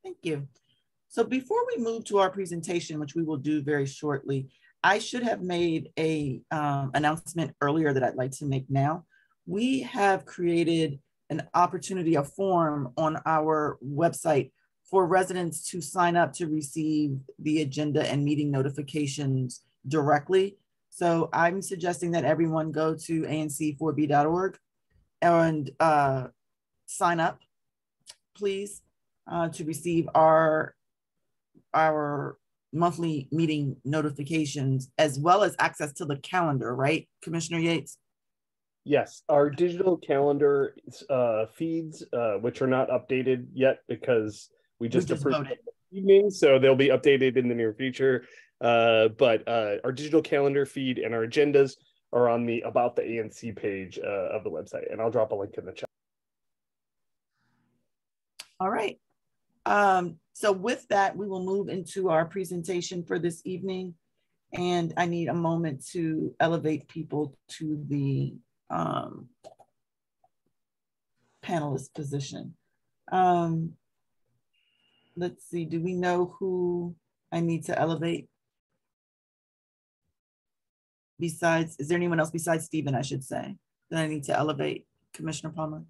Thank you. So before we move to our presentation, which we will do very shortly, I should have made a announcement earlier that I'd like to make now. We have created an opportunity, a form on our website for residents to sign up to receive the agenda and meeting notifications directly. So I'm suggesting that everyone go to anc4b.org and sign up, please, to receive our monthly meeting notifications, as well as access to the calendar, right, Commissioner Yates? Yes, our digital calendar feeds, which are not updated yet because we just approved it this evening, so they'll be updated in the near future. But our digital calendar feed and our agendas are on the About the ANC page of the website, and I'll drop a link in the chat. All right. So with that, we will move into our presentation for this evening. And I need a moment to elevate people to the panelist position. Let's see, do we know who I need to elevate? Besides, is there anyone else besides Stephen, I should say, that I need to elevate? Commissioner Palmer?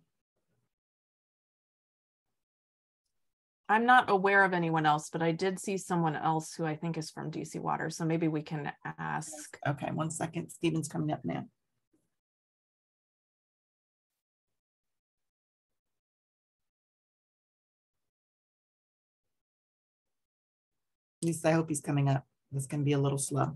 I'm not aware of anyone else, but I did see someone else who I think is from DC Water. So maybe we can ask. Okay, 1 second. Stephen's coming up now. At least I hope he's coming up. This can be a little slow.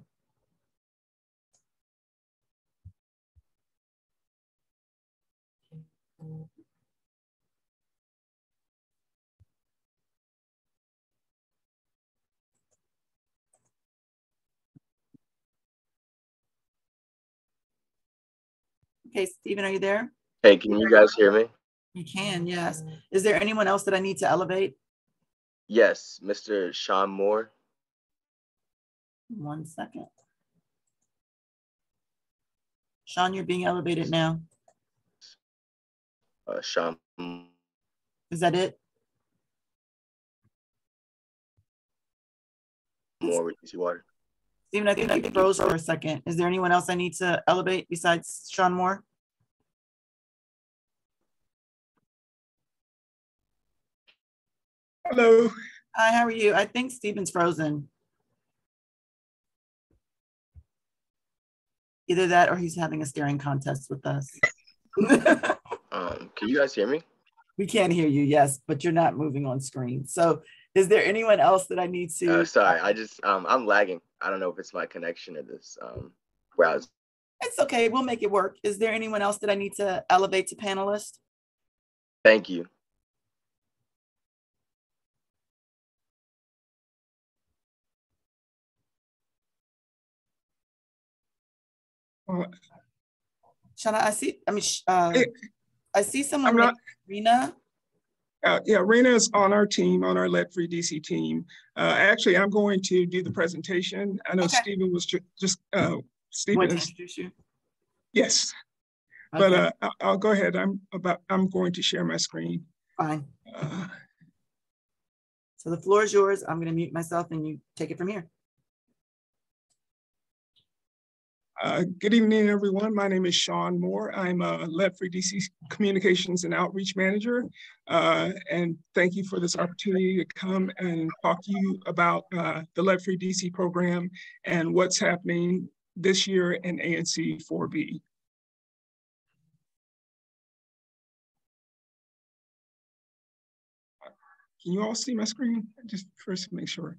Okay, Stephen, are you there? Hey, can you guys hear me? You can, yes. Is there anyone else that I need to elevate? Yes, Mr. Sean Moore. 1 second. Sean, you're being elevated now. Sean. Is that it? Moore with DC Water. Stephen, I think you froze for a second. Is there anyone else I need to elevate besides Sean Moore? Hello. Hi, how are you? I think Stephen's frozen. Either that or he's having a staring contest with us. Can you guys hear me? We can hear you, yes, but you're not moving on screen. So is there anyone else that I need to? Sorry, I just, I'm lagging. I don't know if it's my connection or this browser. It's okay, we'll make it work. Is there anyone else that I need to elevate to panelist? Thank you. Shauna, I see someone named Rena. Yeah, Rena is on our team, on our Lead-Free DC team. Actually, I'm going to do the presentation. I know Stephen was just, Stephen is, introduce you? Yes, Okay. but I'll go ahead. I'm going to share my screen. Fine. So the floor is yours. I'm going to mute myself and you take it from here. Good evening, everyone. My name is Sean Moore. I'm a Lead-Free DC Communications and Outreach Manager. And thank you for this opportunity to come and talk to you about the Lead-Free DC program and what's happening this year in ANC 4B. Can you all see my screen? Just first make sure.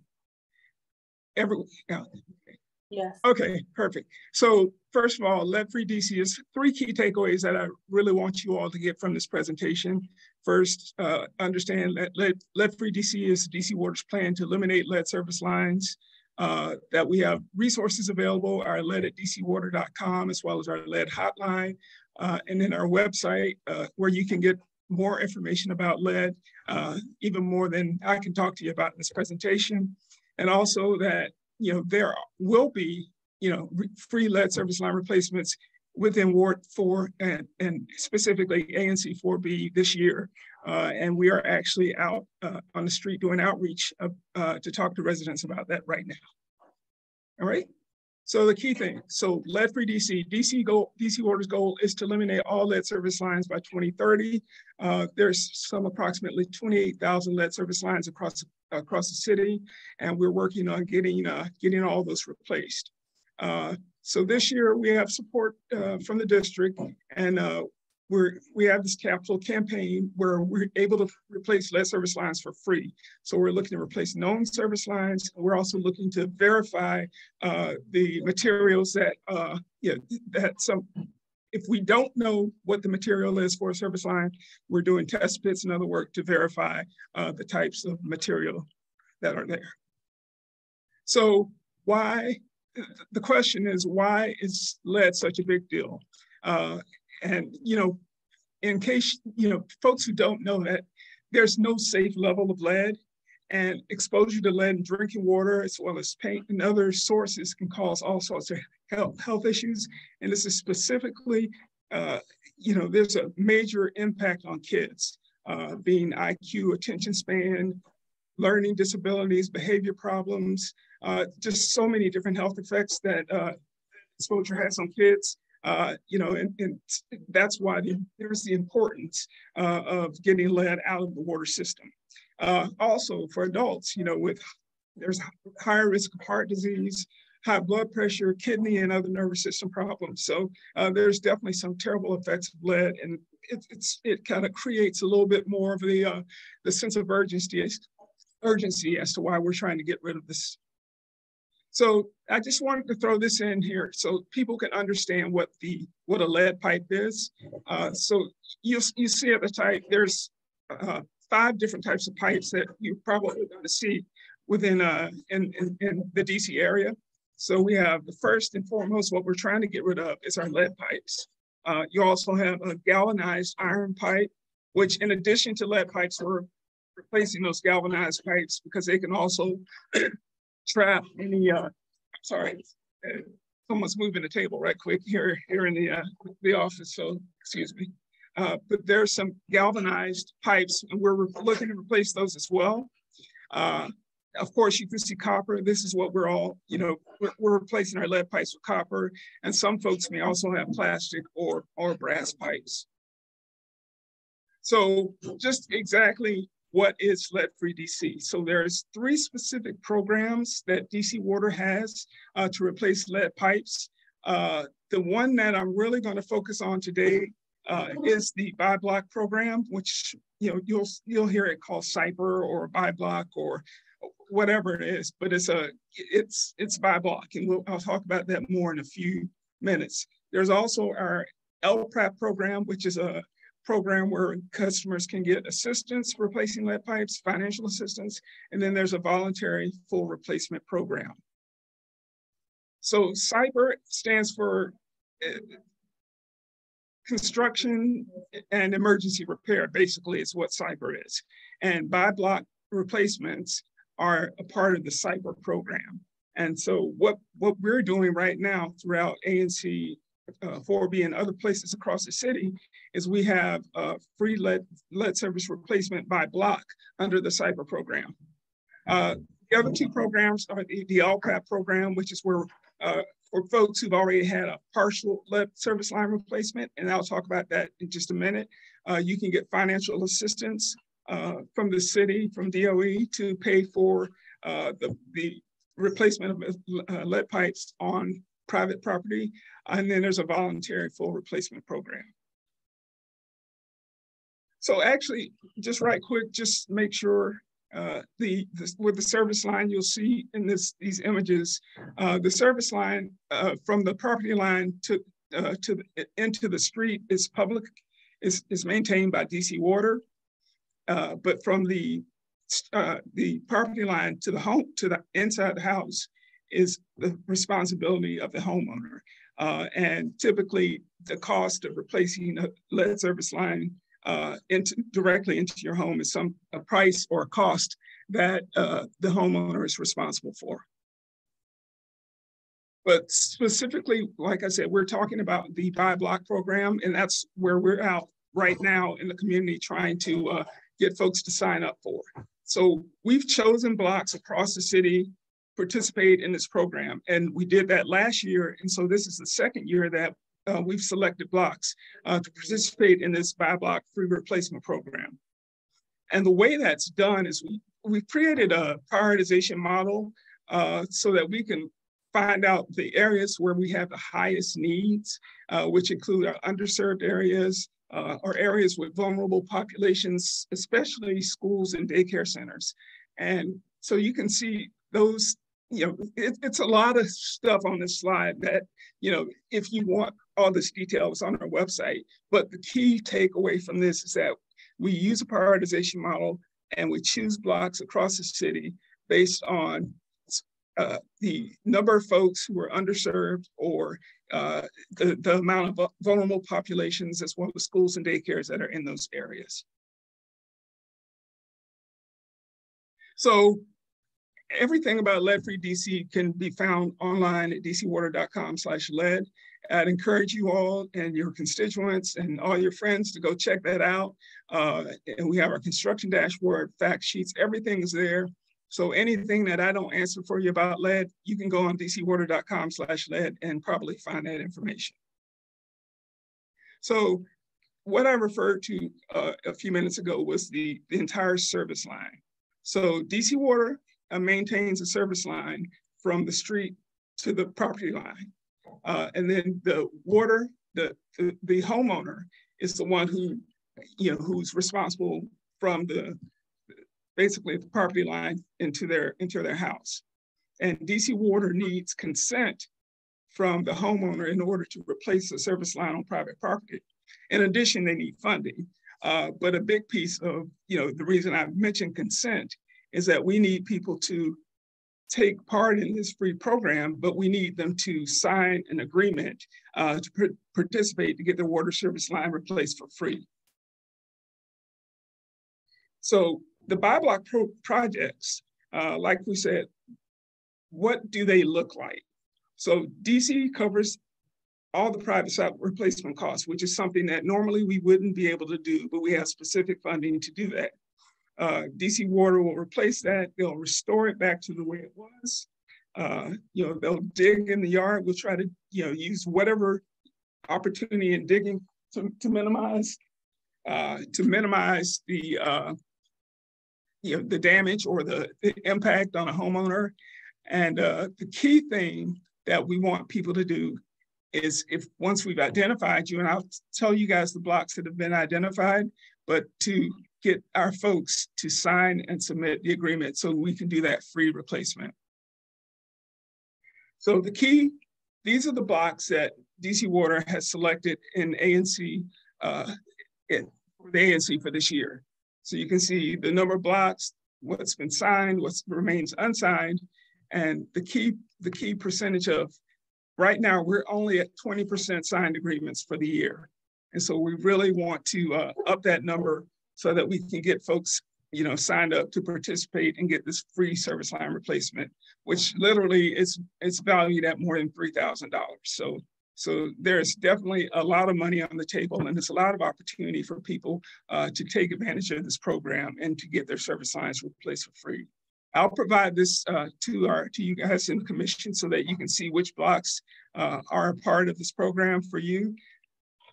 Yes. Okay, perfect. So first of all, Lead-Free DC is 3 key takeaways that I really want you all to get from this presentation. First, understand that Lead-Free DC is DC Water's plan to eliminate lead service lines, that we have resources available, our lead@dcwater.com, as well as our lead hotline, and then our website where you can get more information about lead, even more than I can talk to you about in this presentation. And also that there will be, free lead service line replacements within Ward 4 and specifically ANC 4B this year. And we are actually out on the street doing outreach to talk to residents about that right now. All right. So the key thing, so Lead-Free DC, DC Water's goal is to eliminate all lead service lines by 2030. There's some approximately 28,000 lead service lines across the city, and we're working on getting all those replaced. So this year we have support from the district, and we have this capital campaign where we're able to replace lead service lines for free. So we're looking to replace known service lines. We're also looking to verify the materials that, if we don't know what the material is for a service line, we're doing test pits and other work to verify the types of material that are there. So the question is, why is lead such a big deal? And, in case, folks who don't know that there's no safe level of lead, and exposure to lead in drinking water, as well as paint and other sources, can cause all sorts of health issues. And this is specifically, there's a major impact on kids, being IQ, attention span, learning disabilities, behavior problems, just so many different health effects that exposure has on kids. And that's why there's the importance of getting lead out of the water system. Also for adults, there's higher risk of heart disease, high blood pressure, kidney, and other nervous system problems. So there's definitely some terrible effects of lead, and it kind of creates a little bit more of the sense of urgency as to why we're trying to get rid of this. So I just wanted to throw this in here so people can understand what a lead pipe is. So you see at the type, there's 5 different types of pipes that you're probably going to see within in the DC area. So we have the first and foremost, what we're trying to get rid of is our lead pipes. You also have a galvanized iron pipe, which in addition to lead pipes, we're replacing those galvanized pipes because they can also trap any, sorry, someone's moving the table right quick here in the office, so excuse me. But there's some galvanized pipes, and we're looking to replace those as well. Of course, you can see copper. This is what we're all, we're replacing our lead pipes with copper, and some folks may also have plastic or brass pipes. So just exactly what is Lead-Free DC? So there's 3 specific programs that DC Water has to replace lead pipes. The one that I'm really going to focus on today is the buy block program, which you'll hear it called CYPER or buy block or whatever it is, but it's buy block, and I'll talk about that more in a few minutes. There's also our LPRAP program, which is a program where customers can get assistance replacing lead pipes, financial assistance, and then there's a voluntary full replacement program. So CYPER stands for construction and emergency repair. Basically, it's what CYPER is. And buy block replacements are a part of the CYPER program. And so what we're doing right now throughout ANC 4B and other places across the city is we have free lead service replacement by block under the CYPER program. The other two programs are the LPRAP program, which is where for folks who've already had a partial lead service line replacement, and I'll talk about that in just a minute. You can get financial assistance from the city, from DOE, to pay for the replacement of lead pipes on private property. And then there's a voluntary full replacement program. So actually, just right quick, just make sure with the service line, you'll see in these images, the service line from the property line into the street is public, is maintained by DC Water, but from the property line to the inside the house is the responsibility of the homeowner. And typically, the cost of replacing a lead service line directly into your home is a price or a cost that the homeowner is responsible for. But specifically, like I said, we're talking about the buy block program, and that's where we're out right now in the community trying to get folks to sign up for. So we've chosen blocks across the city participate in this program, and we did that last year, and so this is the second year that we've selected blocks to participate in this buy block free replacement program. And the way that's done is we've created a prioritization model so that we can find out the areas where we have the highest needs, which include our underserved areas or areas with vulnerable populations, especially schools and daycare centers. And so you can see those, it's a lot of stuff on this slide that, if you want all this details on our website, but the key takeaway from this is that we use a prioritization model and we choose blocks across the city based on the number of folks who are underserved or the amount of vulnerable populations, as well as schools and daycares that are in those areas. So everything about Lead-Free DC can be found online at dcwater.com/lead. I'd encourage you all and your constituents and all your friends to go check that out. And we have our construction dashboard, fact sheets, everything is there. So anything that I don't answer for you about lead, you can go on dcwater.com/lead and probably find that information. So what I referred to a few minutes ago was the entire service line. So DC Water maintains a service line from the street to the property line. And then the water, the homeowner is the one who, who's responsible from basically the property line into their house. And DC Water needs consent from the homeowner in order to replace the service line on private property. In addition, they need funding. But a big piece of, the reason I mentioned consent is that we need people to take part in this free program, but we need them to sign an agreement to participate to get their water service line replaced for free. So the buy block projects, like we said, what do they look like? So DC covers all the private site replacement costs, which is something that normally we wouldn't be able to do, but we have specific funding to do that. DC Water will replace that. They'll restore it back to the way it was. They'll dig in the yard. We'll try to, use whatever opportunity in digging to minimize the the damage or the impact on a homeowner. And the key thing that we want people to do is if once we've identified you, and I'll tell you guys the blocks that have been identified, but to get our folks to sign and submit the agreement so we can do that free replacement. So the key, these are the blocks that DC Water has selected in ANC, for the ANC for this year. So you can see the number of blocks, what's been signed, what remains unsigned, and the key percentage of, right now we're only at 20% signed agreements for the year. And so we really want to up that number so that we can get folks, you know, signed up to participate and get this free service line replacement, which literally is valued at more than $3,000. So there's definitely a lot of money on the table, and there's a lot of opportunity for people to take advantage of this program and to get their service lines replaced for free. I'll provide this to you guys in the commission so that you can see which blocks are a part of this program for you.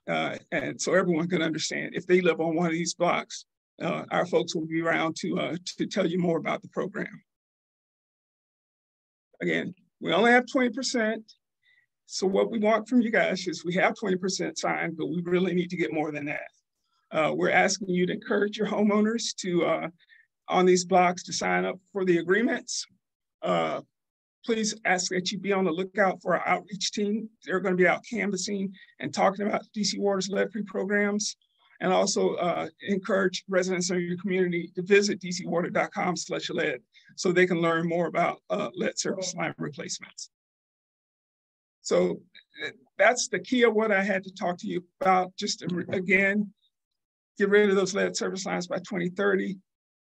And so everyone can understand if they live on one of these blocks, our folks will be around to tell you more about the program. Again, we only have 20%. So what we want from you guys is we have 20% signed, but we really need to get more than that. We're asking you to encourage your homeowners to, on these blocks, to sign up for the agreements. Please ask that you be on the lookout for our outreach team. They're going to be out canvassing and talking about DC Water's lead-free programs, and also encourage residents in your community to visit dcwater.com/lead so they can learn more about lead service line replacements. So that's the key of what I had to talk to you about. Just to, again, get rid of those lead service lines by 2030.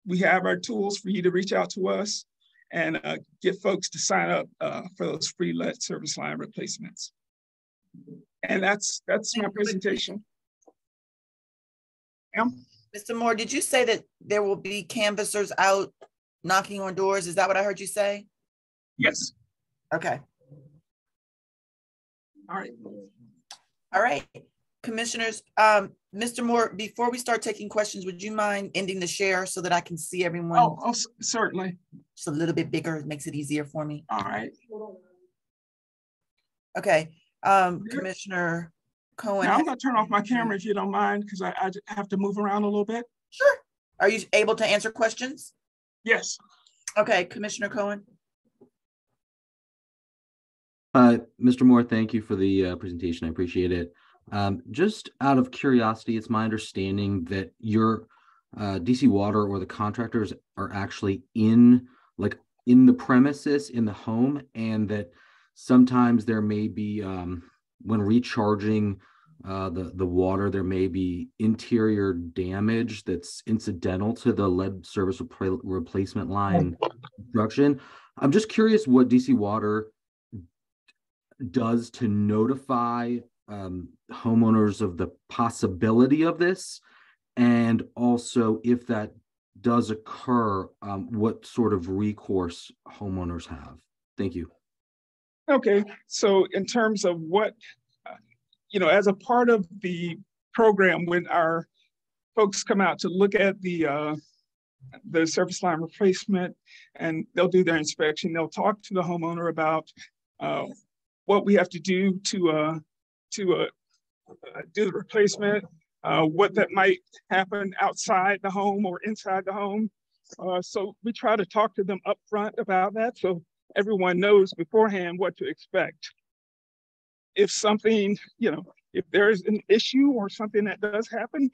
We have our tools for you to reach out to us and get folks to sign up for those free lead service line replacements. And that's my presentation. Yeah. Mr. Moore, did you say that there will be canvassers out knocking on doors? Is that what I heard you say? Yes. Okay. All right. All right. Commissioners, Mr. Moore, before we start taking questions, would you mind ending the share so that I can see everyone? Oh, certainly. Just a little bit bigger, it makes it easier for me. All right. Okay, Commissioner Cohen. Now I'm gonna turn off my camera if you don't mind, because I have to move around a little bit. Sure. Are you able to answer questions? Yes. Okay, Commissioner Cohen. Mr. Moore, thank you for the presentation. I appreciate it. Just out of curiosity, it's my understanding that your DC Water or the contractors are actually in the premises, in the home, and that sometimes there may be, when recharging the water, there may be interior damage that's incidental to the lead service replacement line construction. I'm just curious what DC Water does to notify homeowners of the possibility of this, and also if that does occur, what sort of recourse homeowners have. Thank you. Okay, so in terms of what, as a part of the program, when our folks come out to look at the service line replacement, and they'll do their inspection, they'll talk to the homeowner about what we have to do to do the replacement, what that might happen outside the home or inside the home. So we try to talk to them up front about that so everyone knows beforehand what to expect. If something, if there's an issue or something that does happen,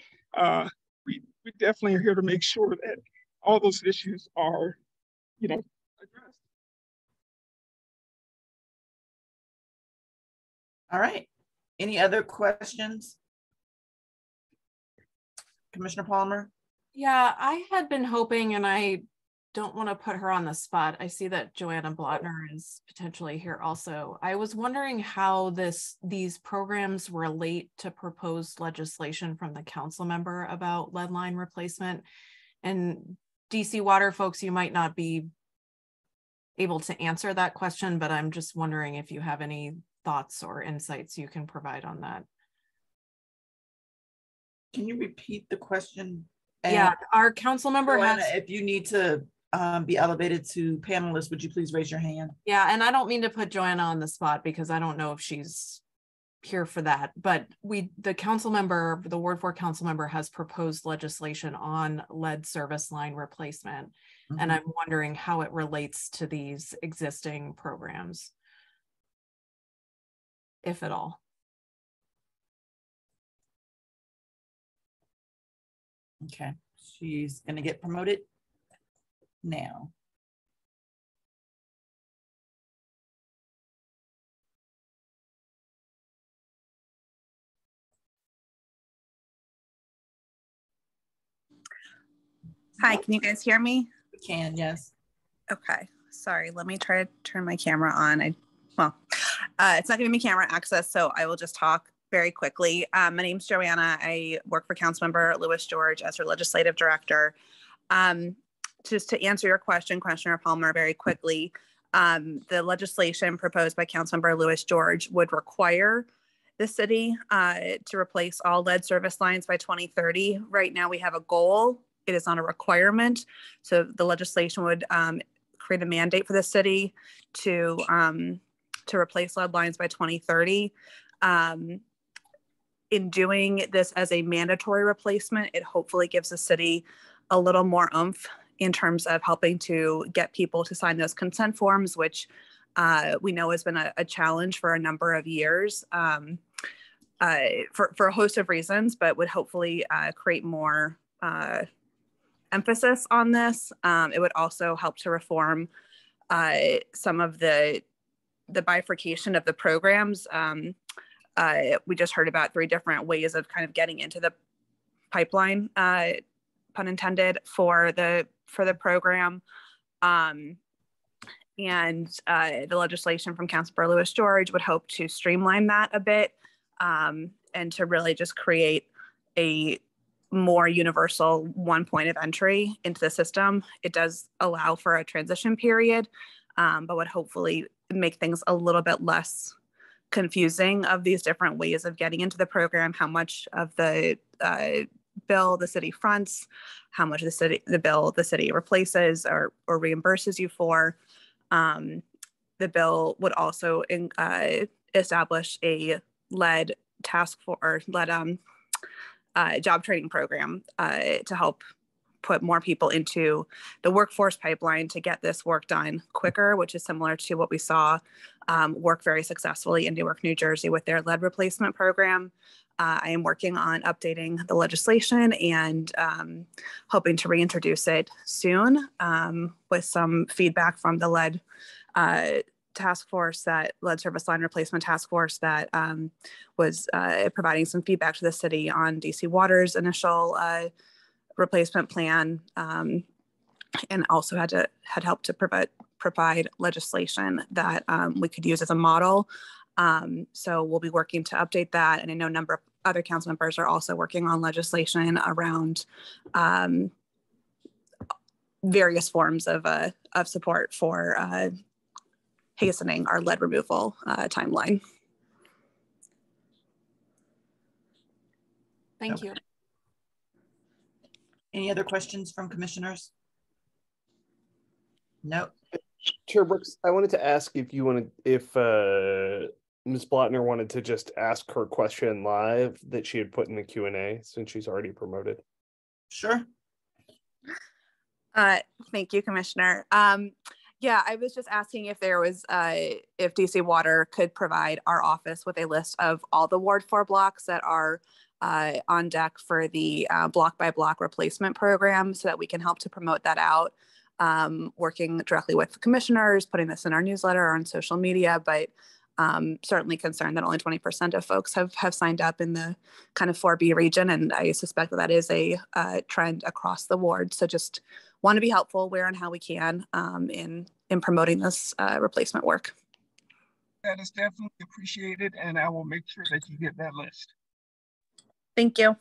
we definitely are here to make sure that all those issues are, addressed. All right. Any other questions? Commissioner Palmer? Yeah, I had been hoping, and I don't want to put her on the spot. I see that Joanna Blotner is potentially here also. I was wondering how these programs relate to proposed legislation from the council member about lead line replacement. And DC Water folks, you might not be able to answer that question, but I'm just wondering if you have any thoughts or insights you can provide on that. Can you repeat the question? Yeah, our council member Joanna, has. If you need to be elevated to panelist, would you please raise your hand? Yeah, and I don't mean to put Joanna on the spot because I don't know if she's here for that, but the Ward 4 council member has proposed legislation on lead service line replacement. Mm-hmm. And I'm wondering how it relates to these existing programs, if at all. Okay, she's going to get promoted now. Hi, can you guys hear me? We can, yes. Okay, sorry, let me try to turn my camera on. It's not giving me camera access, so I will just talk very quickly. My name's Joanna. I work for Councilmember Lewis George as her legislative director. Just to answer your question, Commissioner Palmer, very quickly, the legislation proposed by Councilmember Lewis George would require the city to replace all lead service lines by 2030. Right now we have a goal. It is not a requirement. So the legislation would create a mandate for the city to replace lead lines by 2030. In doing this as a mandatory replacement, it hopefully gives the city a little more oomph in terms of helping to get people to sign those consent forms, which we know has been a challenge for a number of years for a host of reasons, but would hopefully create more emphasis on this. It would also help to reform some of the bifurcation of the programs. We just heard about 3 different ways of kind of getting into the pipeline, pun intended, for the program. And the legislation from Councilmember Lewis George would hope to streamline that a bit and to really just create a more universal one point of entry into the system. It does allow for a transition period, but would hopefully make things a little bit less confusing of these different ways of getting into the program, how much of the bill the city fronts, how much of the bill the city replaces or reimburses you for. The bill would also establish a lead task force or lead job training program to help put more people into the workforce pipeline to get this work done quicker, which is similar to what we saw work very successfully in Newark, New Jersey with their lead replacement program. I am working on updating the legislation and hoping to reintroduce it soon with some feedback from the lead task force, that lead service line replacement task force that was providing some feedback to the city on DC Water's initial replacement plan, and also had helped to provide legislation that we could use as a model. So we'll be working to update that, and I know a number of other council members are also working on legislation around various forms of support for hastening our lead removal timeline. Thank you. Any other questions from commissioners? No. Chair Brooks, I wanted to ask if Ms. Blattner wanted to just ask her question live that she had put in the Q&A since she's already promoted. Sure. Thank you, Commissioner. Yeah, I was just asking if there was, if DC Water could provide our office with a list of all the Ward 4 blocks that are on deck for the block by block replacement program, so that we can help to promote that out, working directly with the commissioners, putting this in our newsletter or on social media, but certainly concerned that only 20% of folks have signed up in the kind of 4B region, and I suspect that is a trend across the ward. So just want to be helpful where and how we can in promoting this replacement work. That is definitely appreciated, and I will make sure that you get that list. Thank you.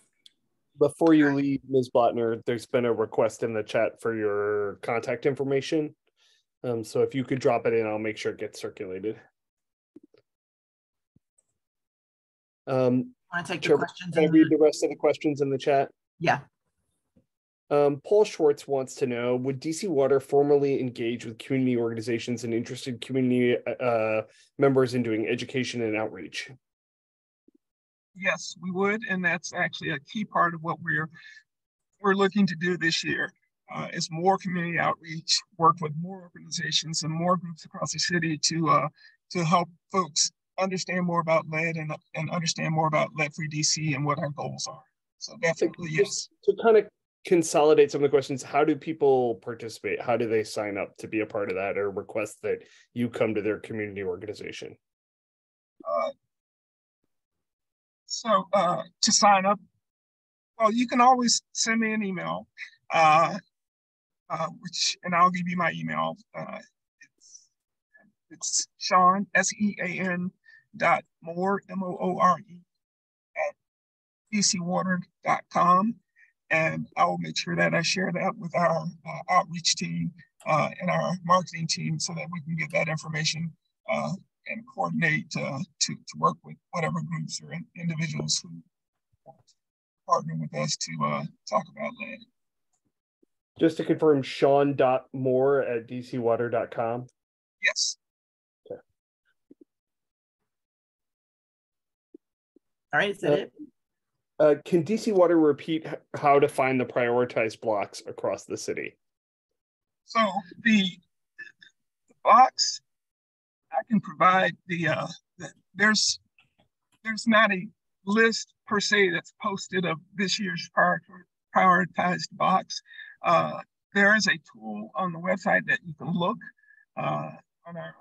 Before you leave, Ms. Blattner, there's been a request in the chat for your contact information. So if you could drop it in, I'll make sure it gets circulated. Want to take the questions? Can I read the rest of the questions in the chat? Yeah. Paul Schwartz wants to know, would DC Water formally engage with community organizations and interested community members in doing education and outreach? yes, we would, and that's actually a key part of what we're looking to do this year. Is more community outreach, work with more organizations and more groups across the city to help folks understand more about lead and understand more about lead-free DC and what our goals are. So definitely, yes. To kind of consolidate some of the questions, how do people participate? How do they sign up to be a part of that or request that you come to their community organization? To sign up, well, you can always send me an email, and I'll give you my email. It's Sean, SEAN .Moore, MOORE at dcwater.com. And I will make sure that I share that with our outreach team and our marketing team so that we can get that information and coordinate to work with whatever groups or individuals who partner with us to talk about lead. Just to confirm, Sean.Moore at dcwater.com? Yes. Okay. All right, is that it? Can DC Water repeat how to find the prioritized blocks across the city? So the blocks, I can provide there's not a list per se that's posted of this year's prioritized box. There is a tool on the website that you can look on our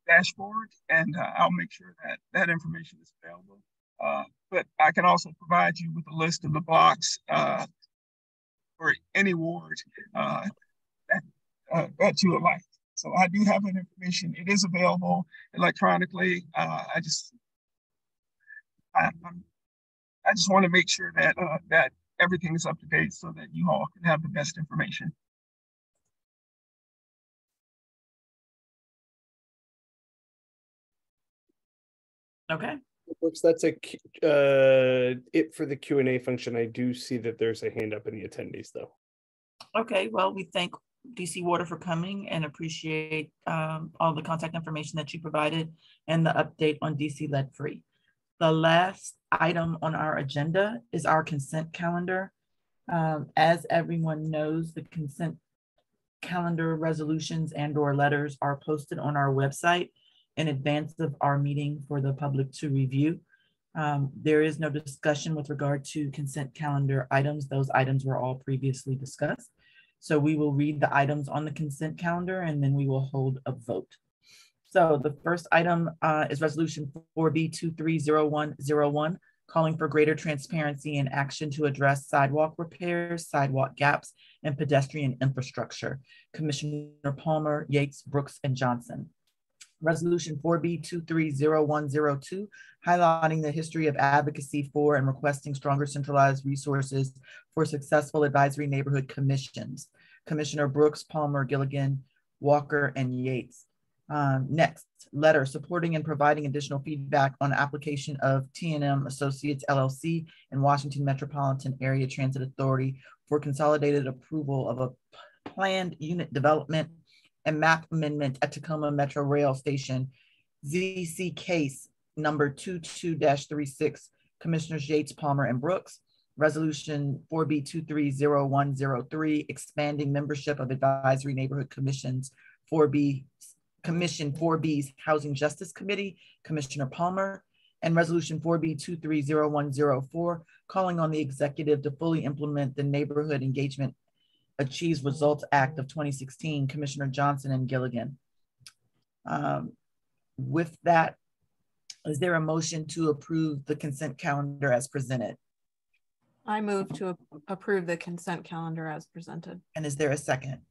dashboard, and I'll make sure that that information is available. But I can also provide you with a list of the blocks for any ward that you would like. So I do have that information. It is available electronically. I just want to make sure that that everything is up to date so that you all can have the best information. Okay. Folks, that's it for the Q&A function. I do see that there's a hand up in the attendees though. Okay, well, we thank DC Water for coming and appreciate all the contact information that you provided and the update on DC lead free. The last item on our agenda is our consent calendar. As everyone knows, the consent calendar resolutions and/or letters are posted on our website in advance of our meeting for the public to review. There is no discussion with regard to consent calendar items. Those items were all previously discussed. So we will read the items on the consent calendar and then we will hold a vote. So the first item is resolution 4B230101, calling for greater transparency and action to address sidewalk repairs, sidewalk gaps, and pedestrian infrastructure. Commissioner Palmer, Yates, Brooks, and Johnson. Resolution 4B230102, highlighting the history of advocacy for and requesting stronger centralized resources for successful advisory neighborhood commissions. Commissioner Brooks, Palmer, Gilligan, Walker, and Yates. Next, letter supporting and providing additional feedback on application of T&M Associates LLC and Washington Metropolitan Area Transit Authority for consolidated approval of a planned unit development and map amendment at Tacoma Metro Rail Station, ZC case number 22-36, Commissioners Yates, Palmer, and Brooks. Resolution 4B230103, expanding membership of advisory neighborhood commissions, Commission 4B's Housing Justice Committee, Commissioner Palmer. And Resolution 4B230104, calling on the executive to fully implement the Neighborhood Engagement Achieves Results Act of 2016, Commissioner Johnson and Gilligan. With that, is there a motion to approve the consent calendar as presented? I move to approve the consent calendar as presented. And is there a second?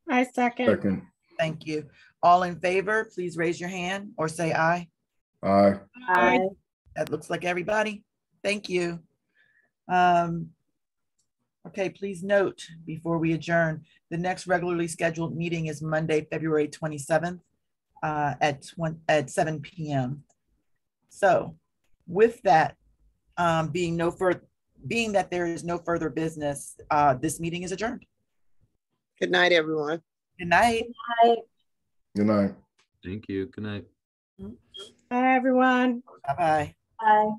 I second. Thank you. All in favor, please raise your hand or say aye. Aye. Aye. That looks like everybody. Thank you. Okay, please note before we adjourn, the next regularly scheduled meeting is Monday, February 27th at 7 p.m. So with that, being that there is no further business, this meeting is adjourned. Good night, everyone. Good night. Good night. Good night. Thank you. Good night. Bye, everyone. Bye-bye. Bye.